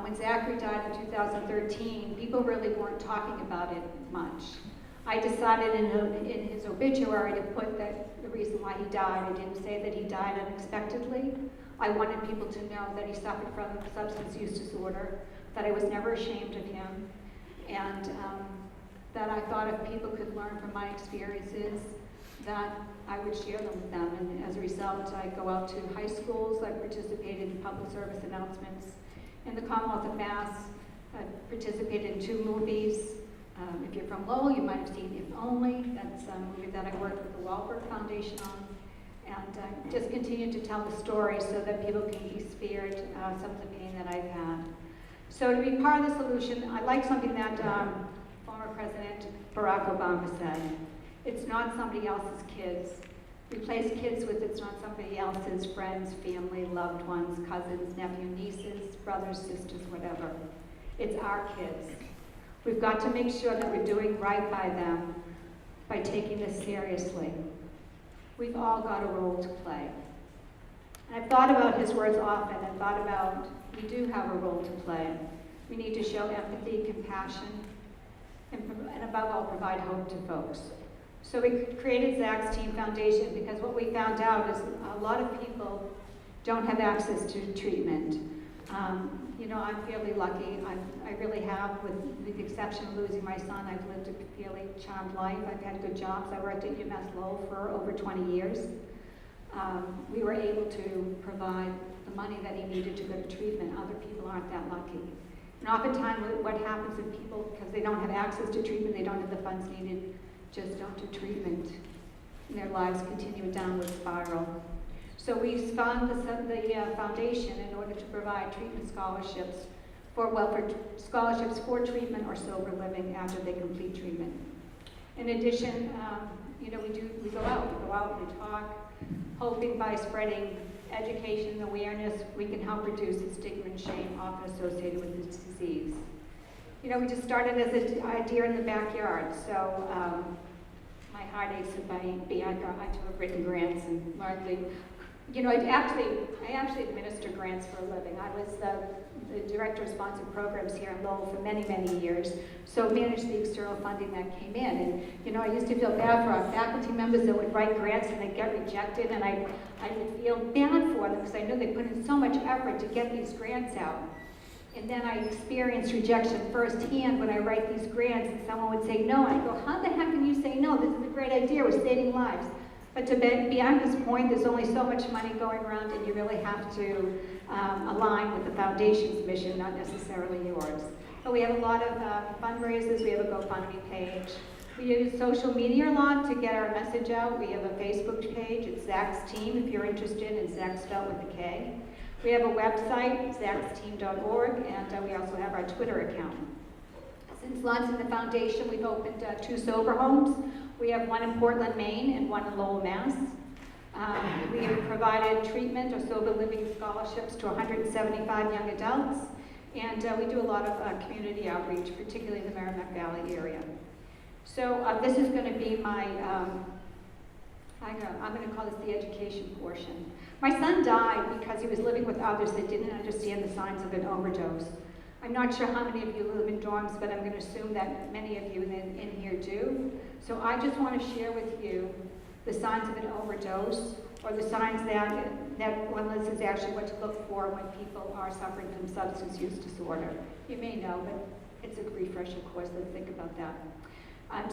Speaker 16: When Zachary died in 2013, people really weren't talking about it much. I decided in his obituary to put that the reason why he died. I didn't say that he died unexpectedly. I wanted people to know that he suffered from substance use disorder, that I was never ashamed of him, and that I thought if people could learn from my experiences, that I would share them with them. And as a result, I go out to high schools, I participated in public service announcements. In the Commonwealth of Mass, I participated in 2 movies. If you're from Lowell, you might have seen If Only. That's a movie that I worked with the Wahlberg Foundation on. And just continue to tell the story so that people can be spared some of the pain that I've had. So to be part of the solution, I like something that former President Barack Obama said. It's not somebody else's kids. Replace kids with it's not somebody else's friends, family, loved ones, cousins, nephews, nieces, brothers, sisters, whatever. It's our kids. We've got to make sure that we're doing right by them by taking this seriously. We've all got a role to play. And I've thought about his words often and thought about we do have a role to play. We need to show empathy, compassion, and above all, provide hope to folks. So we created Zack's Team Foundation because what we found out is a lot of people don't have access to treatment. You know, I'm fairly lucky. I really have, with the exception of losing my son, I've lived a fairly charmed life. I've had good jobs. I worked at UMass Lowell for over 20 years. We were able to provide the money that he needed to go to treatment. Other people aren't that lucky. And oftentimes what happens with people, because they don't have access to treatment, they don't have the funds needed, just don't do treatment. And their lives continue a downward spiral. So we found the foundation in order to provide treatment scholarships for scholarships for treatment or sober living after they complete treatment. In addition, you know, we go out, we talk, hoping by spreading education and awareness, we can help reduce the stigma and shame often associated with this disease. You know, we just started as an idea in the backyard, so my heart aches by Bianca. I have written grants and learned the, you know, I actually administer grants for a living. I was the director of sponsored programs here in Lowell for many, many years, so managed the external funding that came in. And, you know, I used to feel bad for our faculty members that would write grants and they'd get rejected, and I would feel bad for them because I knew they put in so much effort to get these grants out. And then I experienced rejection firsthand when I write these grants and someone would say no. And I go, how the heck can you say no? This is a great idea, we're saving lives. But to Bianca's point, there's only so much money going around and you really have to align with the foundation's mission, not necessarily yours. But we have a lot of fundraisers, we have a GoFundMe page. We use social media a lot to get our message out. We have a Facebook page, it's Zack's Team if you're interested, and Zack spelled with a K. We have a website, zacksteam.org, and we also have our Twitter account. Since launching the foundation, we've opened 2 sober homes. We have one in Portland, Maine, and one in Lowell, Mass. We have provided treatment or sober living scholarships to 175 young adults, and we do a lot of community outreach, particularly in the Merrimack Valley area. So this is going to be my, I'm going to call this the education portion. My son died because he was living with others that didn't understand the signs of an overdose. I'm not sure how many of you live in dorms, but I'm going to assume that many of you in here do. So I just want to share with you the signs of an overdose, or the signs that well, this is actually what to look for when people are suffering from substance use disorder. You may know, but it's a refresher course. Let's think about that.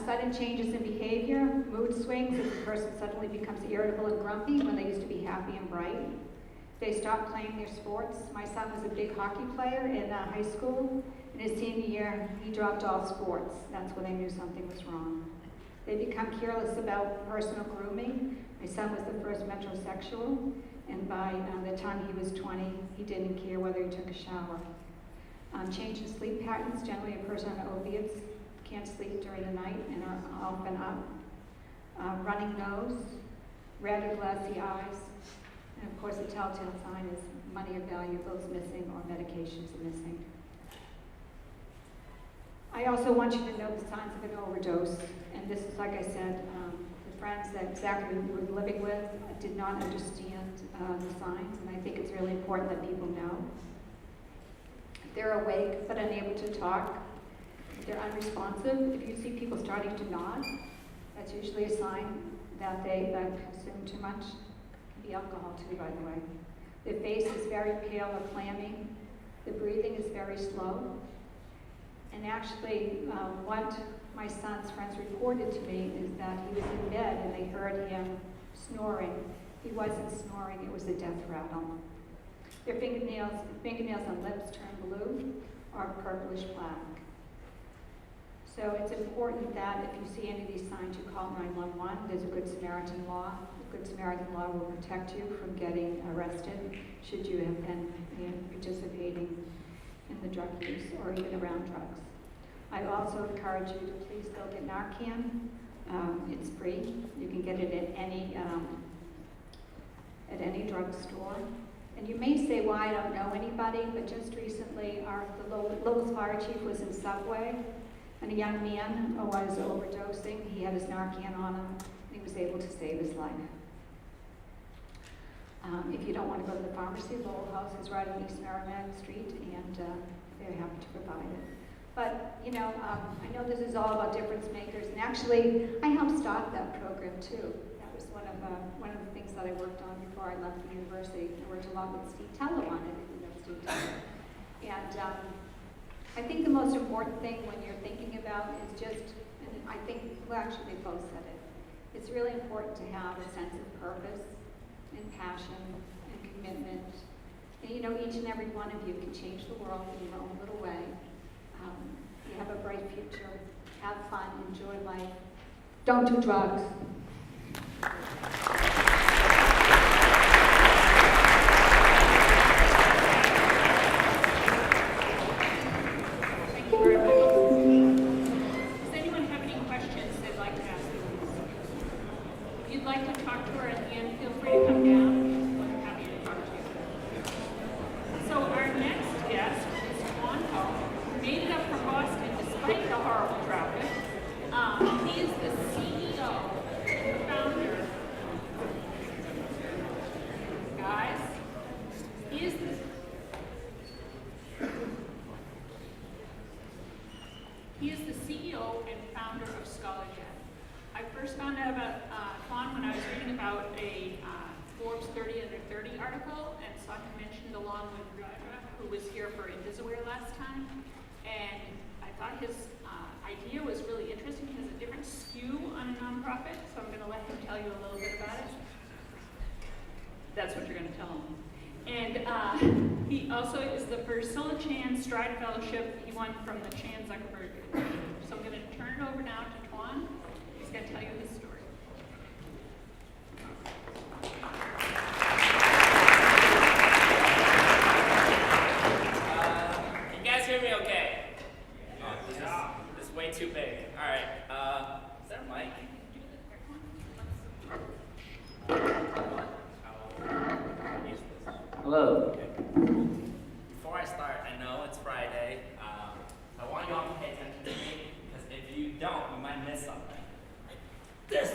Speaker 16: Sudden changes in behavior, mood swings, if the person suddenly becomes irritable and grumpy when they used to be happy and bright. They stop playing their sports. My son was a big hockey player in high school. In his senior year, he dropped all sports. That's when I knew something was wrong. They become careless about personal grooming. My son was the first metrosexual, and by the time he was 20, he didn't care whether he took a shower. Change in sleep patterns. Generally, a person on opiates can't sleep during the night and are often up. Running nose, red or glassy eyes, and of course the telltale sign is money or valuables missing or medications are missing. I also want you to know the signs of an overdose, and this is, like I said, the friends that Zack was living with did not understand the signs, and I think it's really important that people know. If they're awake but unable to talk, if they're unresponsive, if you see people starting to nod, that's usually a sign that they consume too much. It can be alcohol too, by the way. The face is very pale or clammy. The breathing is very slow. And actually, what my son's friends reported to me is that he was in bed and they heard him snoring. He wasn't snoring, it was a death rattle. Their fingernails and lips turn blue or purplish black. So it's important that if you see any of these signs, you call 911. There's a Good Samaritan law. The Good Samaritan law will protect you from getting arrested should you have been participating in the drug use or even around drugs. I also encourage you to please go get Narcan. It's free. You can get it at any drugstore. And you may say, "Why, I don't know anybody," but just recently, the local fire chief was in Subway, and a young man was overdosing. He had his Narcan on him, and he was able to save his life. If you don't want to go to the pharmacy, Lowell House is right on East Merrimack Street, and they're happy to provide it. But, I know this is all about difference makers, and actually, I helped start that program too. That was one of the things that I worked on before I left the university. I worked a lot with Steve Tello on it, if you know Steve Tello. And I think the most important thing when you're thinking about is just, and I think, well, actually they both said it, it's really important to have a sense of purpose and passion and commitment. And each and every one of you can change the world in your own little way. You have a bright future. Have fun, enjoy life. Don't do drugs.
Speaker 1: Thank you very much. Does anyone have any questions they'd like to ask Louise? If you'd like to talk to her at the end, feel free to come down. We're happy to talk to you. So our next guest is Tuan, who made it up from Boston despite the horrible traffic. He is the CEO and founder. Guys, he is the CEO and founder of ScholarJet. I first found out about Tuan when I was reading about a Forbes 30 Under 30 article and saw him mentioned along with Griffin, who was here for Invisaware last time. And I thought his idea was really interesting. He has a different skew on a nonprofit, so I'm going to let him tell you a little bit about it. That's what you're going to tell him. And he also is the Priscilla Chan Stride Fellowship. He won from the Chan Zuckerberg. So I'm going to turn it over now to Tuan. He's going to tell you his story.
Speaker 17: Can you guys hear me okay? This is way too big. All right. Is there a mic? Hello. Before I start, I know it's Friday. I want you all to pay attention to me because if you don't, you might miss something. Like this.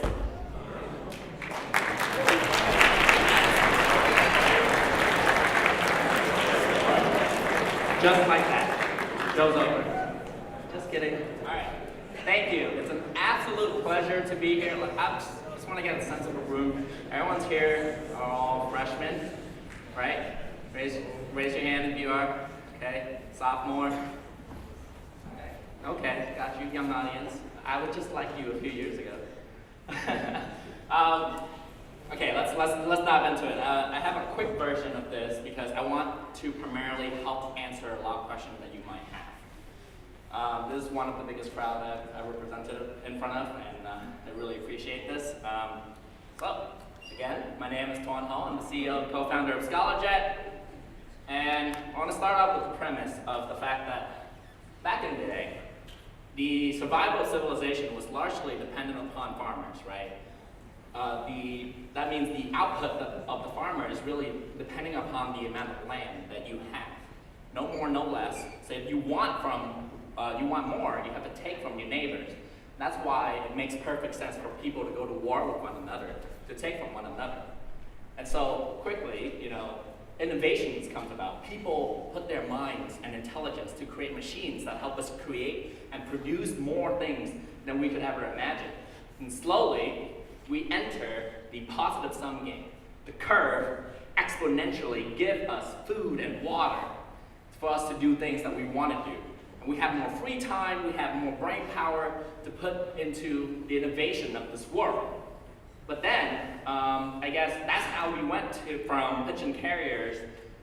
Speaker 17: Just like that. Show's over. Just kidding. All right. Thank you. It's an absolute pleasure to be here. I just want to get a sense of the room. Everyone's here are all freshmen, right? Raise your hand if you are. Okay. Sophomore. Okay. Got you, young audience. I was just like you a few years ago. Okay, let's dive into it. I have a quick version of this because I want to primarily help answer a lot of questions that you might have. This is one of the biggest crowd I've ever presented in front of, and I really appreciate this. So, again, my name is Tuan. I'm the CEO and co-founder of ScholarJet, and I want to start out with the premise of the fact that back in the day, the survival of civilization was largely dependent upon farmers, right? That means the output of the farmer is really depending upon the amount of land that you have. No more, no less. So if you want more, you have to take from your neighbors. That's why it makes perfect sense for people to go to war with one another, to take from one another. And so quickly, innovations comes about. People put their minds and intelligence to create machines that help us create and produce more things than we could ever imagine. And slowly, we enter the positive sum game. The curve exponentially gives us food and water for us to do things that we want to do. And we have more free time, we have more brain power to put into the innovation of this world. But then, I guess that's how we went from pigeon carriers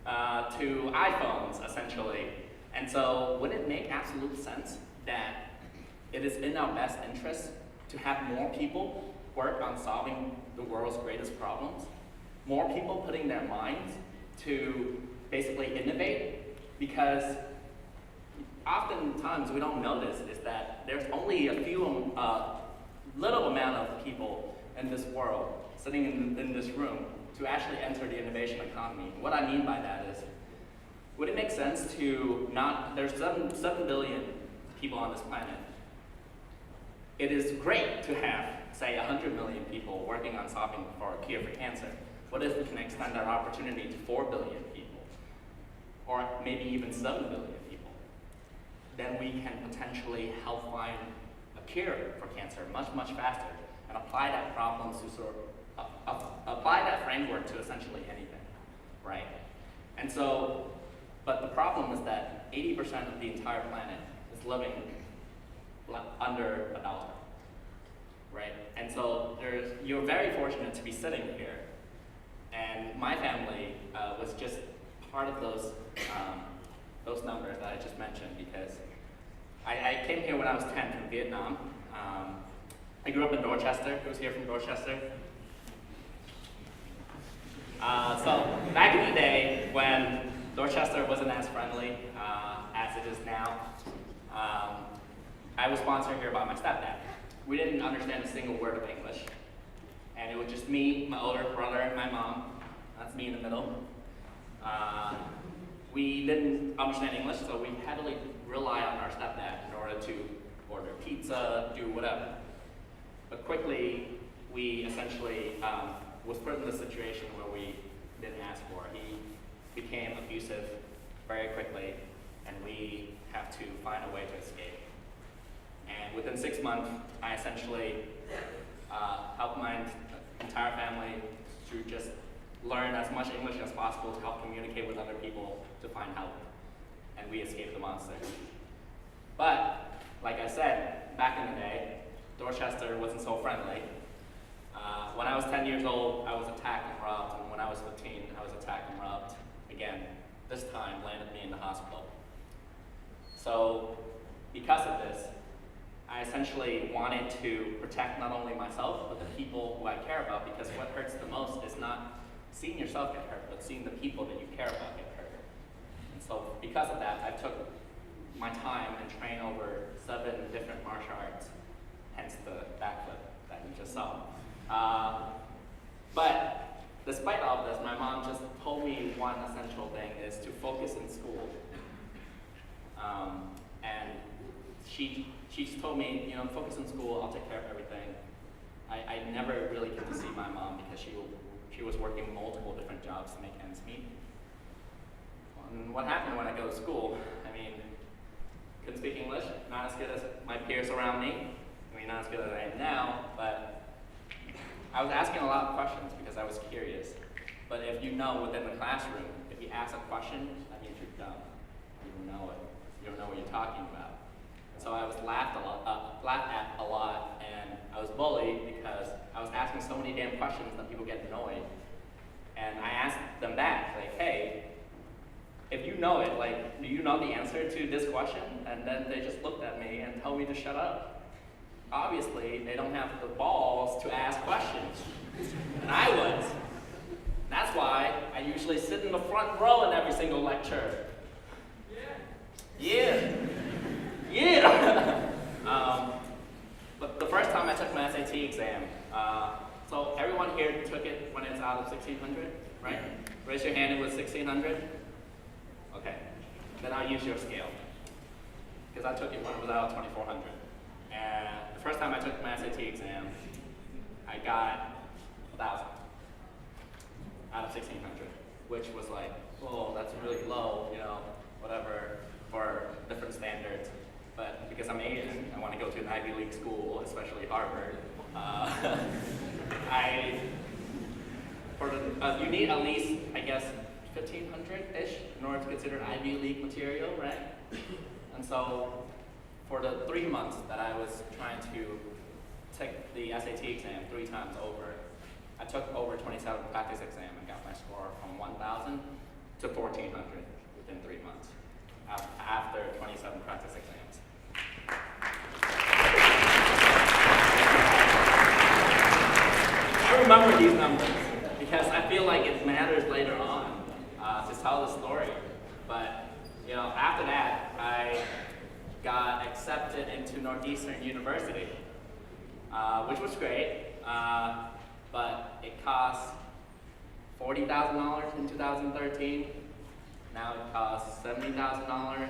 Speaker 17: to iPhones, essentially. And so, would it make absolute sense that it is in our best interest to have more people work on solving the world's greatest problems? More people putting their minds to basically innovate? Because oftentimes we don't notice is that there's only a few, little amount of people in this world sitting in this room to actually enter the innovation economy. What I mean by that is, would it make sense to there's 7 billion people on this planet. It is great to have, say, 100 million people working on solving for a cure for cancer. What if we can extend our opportunity to 4 billion people? Or maybe even 7 billion people? Then we can potentially help find a cure for cancer much, much faster and apply that problem to apply that framework to essentially anything, right? And so, but the problem is that 80% of the entire planet is living under adulthood, right? And so you're very fortunate to be sitting here. And my family was just part of those numbers that I just mentioned, because I came here when I was 10 from Vietnam. I grew up in Dorchester. Who's here from Dorchester? So back in the day when Dorchester wasn't as friendly as it is now, I was sponsored here by my stepdad. We didn't understand a single word of English. And it was just me, my older brother, and my mom. That's me in the middle. We didn't understand English, so we heavily relied on our stepdad in order to order pizza, do whatever. But quickly, we essentially was put in the situation where we didn't ask for. He became abusive very quickly, and we have to find a way to escape. And within 6 months, I essentially helped my entire family to just learn as much English as possible to help communicate with other people to find help. And we escaped the monster. But, like I said, back in the day, Dorchester wasn't so friendly. When I was 10 years old, I was attacked and robbed, and when I was 15, I was attacked and robbed again. This time, landed me in the hospital. So, because of this, I essentially wanted to protect not only myself, but the people who I care about, because what hurts the most is not seeing yourself get hurt, but seeing the people that you care about get hurt. And so, because of that, I took my time and trained over 7 different martial arts, hence the backflip that you just saw. But despite all of this, my mom just told me one essential thing is to focus in school. And she told me, focus in school, I'll take care of everything. I never really get to see my mom because she was working multiple different jobs to make ends meet. And what happened when I go to school? Couldn't speak English, not as good as my peers around me. Not as good as I am now, but I was asking a lot of questions because I was curious. But if you know within the classroom, if you ask a question, that means you're dumb. You don't know it. You don't know what you're talking about. And so I was laughed at a lot, and I was bullied because I was asking so many damn questions that people get annoyed. And I asked them back, like, hey, if you know it, do you know the answer to this question? And then they just looked at me and told me to shut up. Obviously, they don't have the balls to ask questions. And I was. That's why I usually sit in the front row in every single lecture. Yeah. But the first time I took my SAT exam, so everyone here took it when it's out of 1600, right? Raise your hand if it was 1600. Okay. Then I'll use your scale. Because I took it when it was out of 2400. And the first time I took my SAT exam, I got 1,000 out of 1,600, which was like, oh, that's really low, whatever, for different standards. But because I'm Asian, I want to go to an Ivy League school, especially Harvard. You need at least, I guess, 1,500-ish in order to consider Ivy League material, right? And so for the 3 months that I was trying to take the SAT exam 3 times over, I took over 27 practice exam and got my score from 1,000 to 1,400 within 3 months after 27 practice exams. I remember these numbers because I feel like it matters later on to tell the story. But you know, after that, I got accepted into Northeastern University, which was great, but it cost $40,000 in 2013. Now it costs $70,000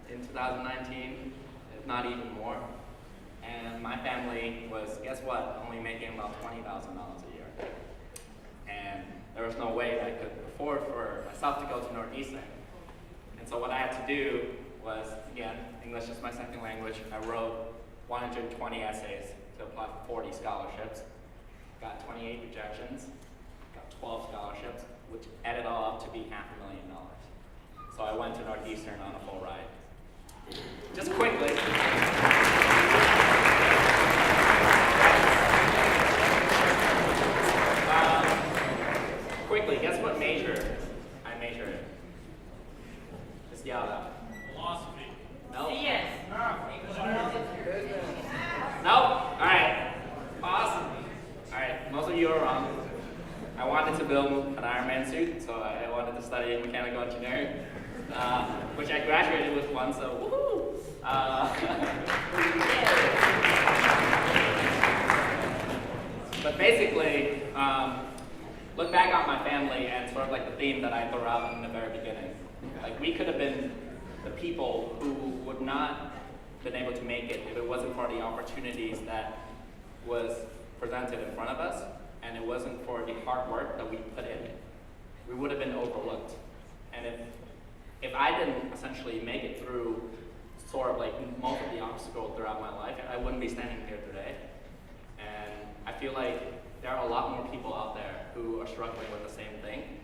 Speaker 17: in 2019, if not even more. And my family was, guess what, only making about $20,000 a year. And there was no way I could afford for myself to go to Northeastern. And so what I had to do was, again, English is my second language. I wrote 120 essays to apply for 40 scholarships. Got 28 rejections, got 12 scholarships, which added all up to be $500,000. So I went to Northeastern on a full ride. Just quickly. Quickly, guess what major I majored in? Just yell it out.
Speaker 15: Philosophy.
Speaker 17: No.
Speaker 15: Yes.
Speaker 17: Nope. All right. Awesome. All right. Most of you are wrong. I wanted to build an Iron Man suit, so I wanted to study mechanical engineering, which I graduated with one. So woohoo! But basically, look back on my family and sort of like the theme that I threw out in the very beginning. Like we could have been the people who would not been able to make it if it wasn't for the opportunities that was presented in front of us, and it wasn't for the hard work that we put in. We would have been overlooked. And if I didn't essentially make it through sort of like most of the obstacles throughout my life, I wouldn't be standing here today. And I feel like there are a lot more people out there who are struggling with the same thing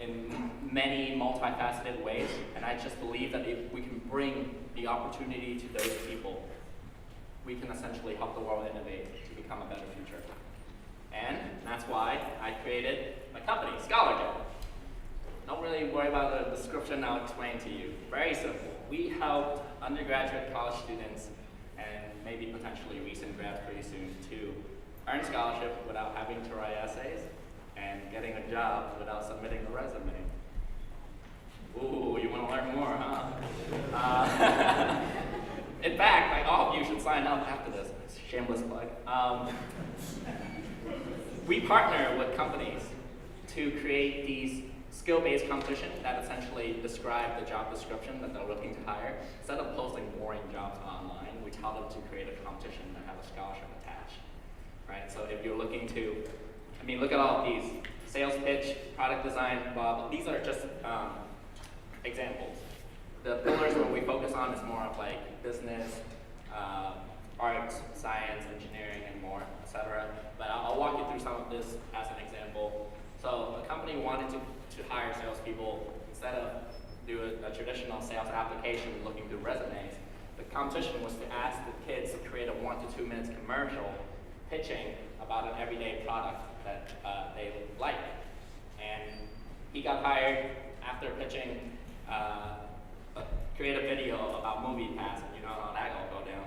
Speaker 17: in many multifaceted ways, and I just believe that if we can bring the opportunity to those people, we can essentially help the world innovate to become a better future. And that's why I created my company, ScholarJet. Don't really worry about the description, I'll explain to you. Very simple. We helped undergraduate college students and maybe potentially recent grads pretty soon to earn scholarship without having to write essays and getting a job without submitting a resume. Ooh, you want to learn more, huh? In fact, like all of you should sign up after this. It's a shameless plug. We partner with companies to create these skill-based competitions that essentially describe the job description that they're looking to hire. Instead of posting boring jobs online, we tell them to create a competition that has a scholarship attached. Right? So if you're looking to, I mean, look at all of these. Sales pitch, product design, blah. These are just examples. The pillars that we focus on is more of like business, arts, science, engineering, and more, etc. But I'll walk you through some of this as an example. So a company wanted to hire salespeople. Instead of do a traditional sales application looking through resumes, the competition was to ask the kids to create a 1 to 2 minutes commercial pitching about an everyday product that they like. And he got hired after pitching create a video about movie pass, and you know how that will go down.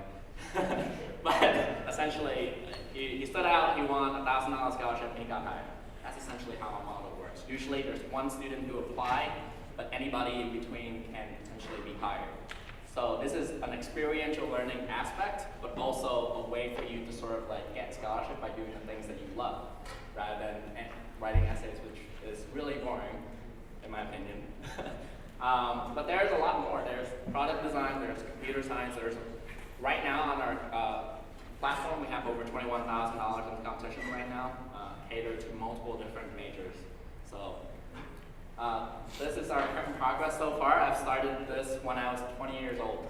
Speaker 17: But essentially, he stood out, he won a $1,000 scholarship, and he got hired. That's essentially how our model works. Usually there's one student who applied, but anybody in between can potentially be hired. So this is an experiential learning aspect, but also a way for you to sort of like get scholarship by doing the things that you love, rather than writing essays, which is really boring, in my opinion. But there's a lot more. There's product design, there's computer science, right now on our platform we have over $21,000 in competition right now, catered to multiple different majors. So this is our current progress so far. I've started this when I was 20 years old.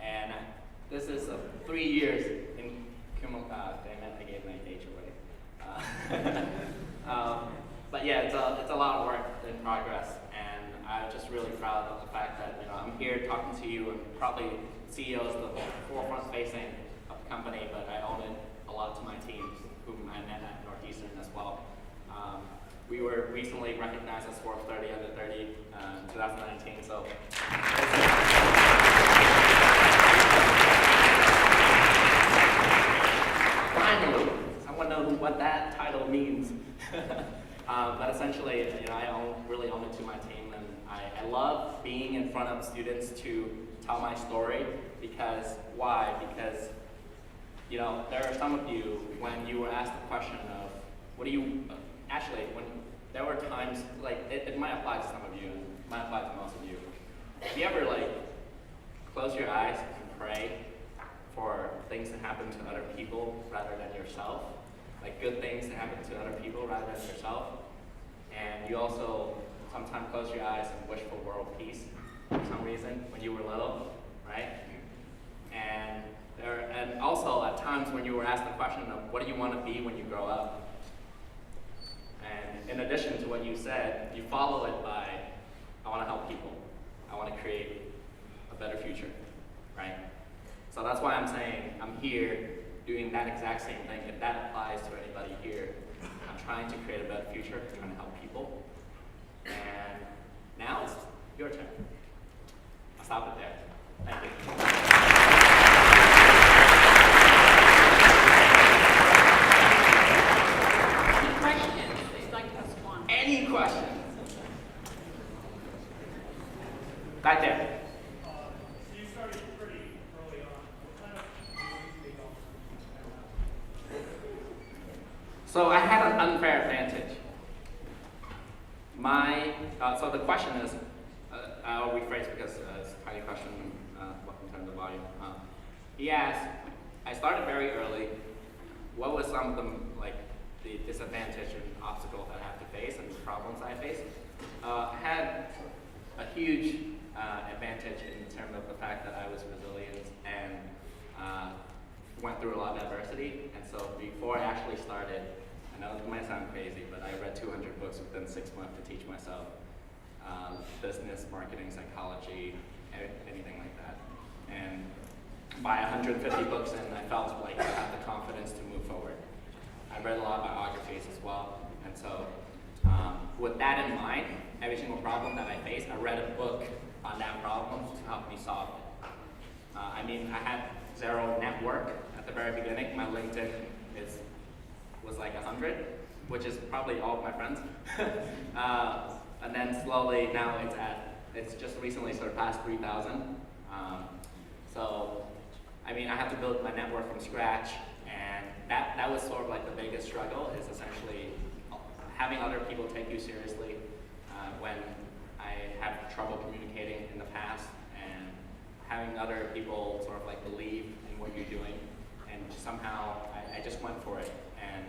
Speaker 17: And this is 3 years in cumulative, damn it, I gave my age away. But yeah, it's a lot of work in progress, and I'm just really proud of the fact that I'm you, and probably CEO is the forefront facing of the company, but I owe it a lot to my team, whom I met at Northeastern as well. We were recently recognized as fourth 30 under 30 in 2019, so. Finally, someone knows what that title means. But essentially, I really owe it to my team, and I love being in front of students to tell my story. Because why? Because there are some of you, when you were asked the question of what do you when there were times it might apply to some of you, it might apply to most of you. Have you ever close your eyes and pray for things to happen to other people rather than yourself? Like good things to happen to other people rather than yourself. And you also sometimes close your eyes and wish for world peace for some reason when you were little, right? And also at times when you were asked the question of what do you want to be when you grow up? And in addition to what you said, you follow it by, I want to help people. I want to create a better future, right? So that's why I'm saying I'm here doing that exact same thing. If that applies to anybody here, I'm trying to create a better future, I'm trying to help people. And now it's your turn. I'll stop it there. Thank you.
Speaker 1: Any questions they'd like to ask Tuan?
Speaker 17: Any questions? Back there.
Speaker 15: You started pretty early on. What kind of
Speaker 17: So I had an unfair advantage. So the question is, I'll rephrase because it's a tiny question in terms of volume. He asked, I started very early. What was some of the disadvantage and obstacles that I have to face and the problems I face? I had a huge advantage in terms of the fact that I was resilient and went through a lot of adversity. And so before I actually started, I know it might sound crazy, but I read 200 books within 6 months to teach myself business, marketing, psychology, anything like that. And by 150 books in, I felt like I had the confidence to move forward. I read a lot of biographies as well. And so with that in mind, every single problem that I faced, I read a book on that problem to help me solve it. I had zero network at the very beginning. My LinkedIn was like 100, which is probably all of my friends. And then slowly now it's just recently surpassed 3,000. So I have to build my network from scratch, and that was sort of like the biggest struggle, is essentially having other people take you seriously when I have trouble communicating in the past, and having other people sort of believe in what you're doing, and somehow I just went for it, and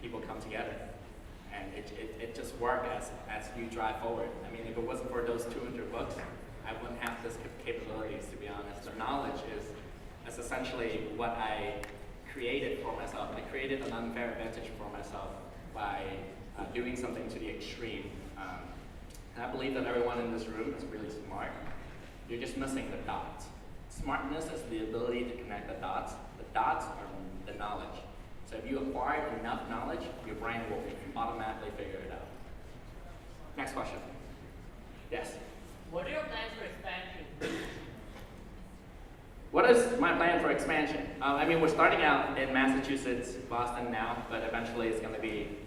Speaker 17: people come together, and it just worked as you drive forward. If it wasn't for those 200 books, I wouldn't have this capabilities, to be honest. The knowledge is essentially what I created for myself. I created an unfair advantage for myself by doing something to the extreme. And I believe that everyone in this room is really smart. You're just missing the dots. Smartness is the ability to connect the dots. The dots are the knowledge. So if you acquire enough knowledge, your brain will automatically figure it out. Next question. Yes?
Speaker 18: What are your plans for expansion?
Speaker 17: What is my plan for expansion? We're starting out in Massachusetts, Boston now, but eventually it's going to be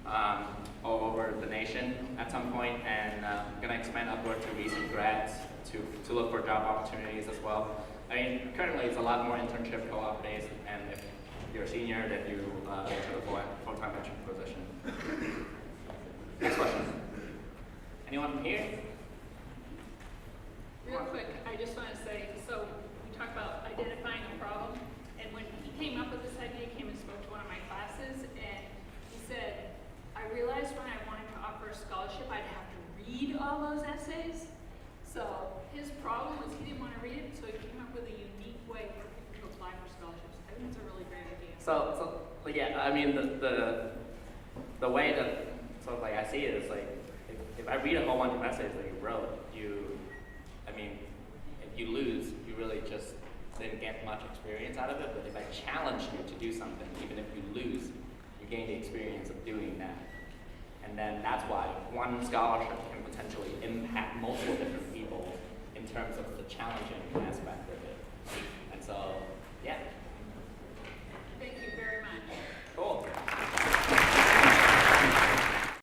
Speaker 17: all over the nation at some point, and I'm going to expand upward to recent grads to look for job opportunities as well. Currently it's a lot more internship co-op based, and if you're a senior, then you enter the full-time internship position. Next question. Anyone from here?
Speaker 1: Real quick, I just want to say, so we talked about identifying a problem, and when he came up with this idea, he came and spoke to one of my classes, and he said, I realized when I wanted to offer a scholarship, I'd have to read all those essays. So his problem was he didn't want to read it, so he came up with a unique way for people to apply for scholarships. I think it's a really great idea.
Speaker 17: The way that I see it is if I read a whole bunch of essays that you wrote, you lose, you really just didn't get much experience out of it. But if I challenge you to do something, even if you lose, you gain the experience of doing that. And then that's why one scholarship can potentially impact multiple different people in terms of the challenging aspect of it. And so, yeah.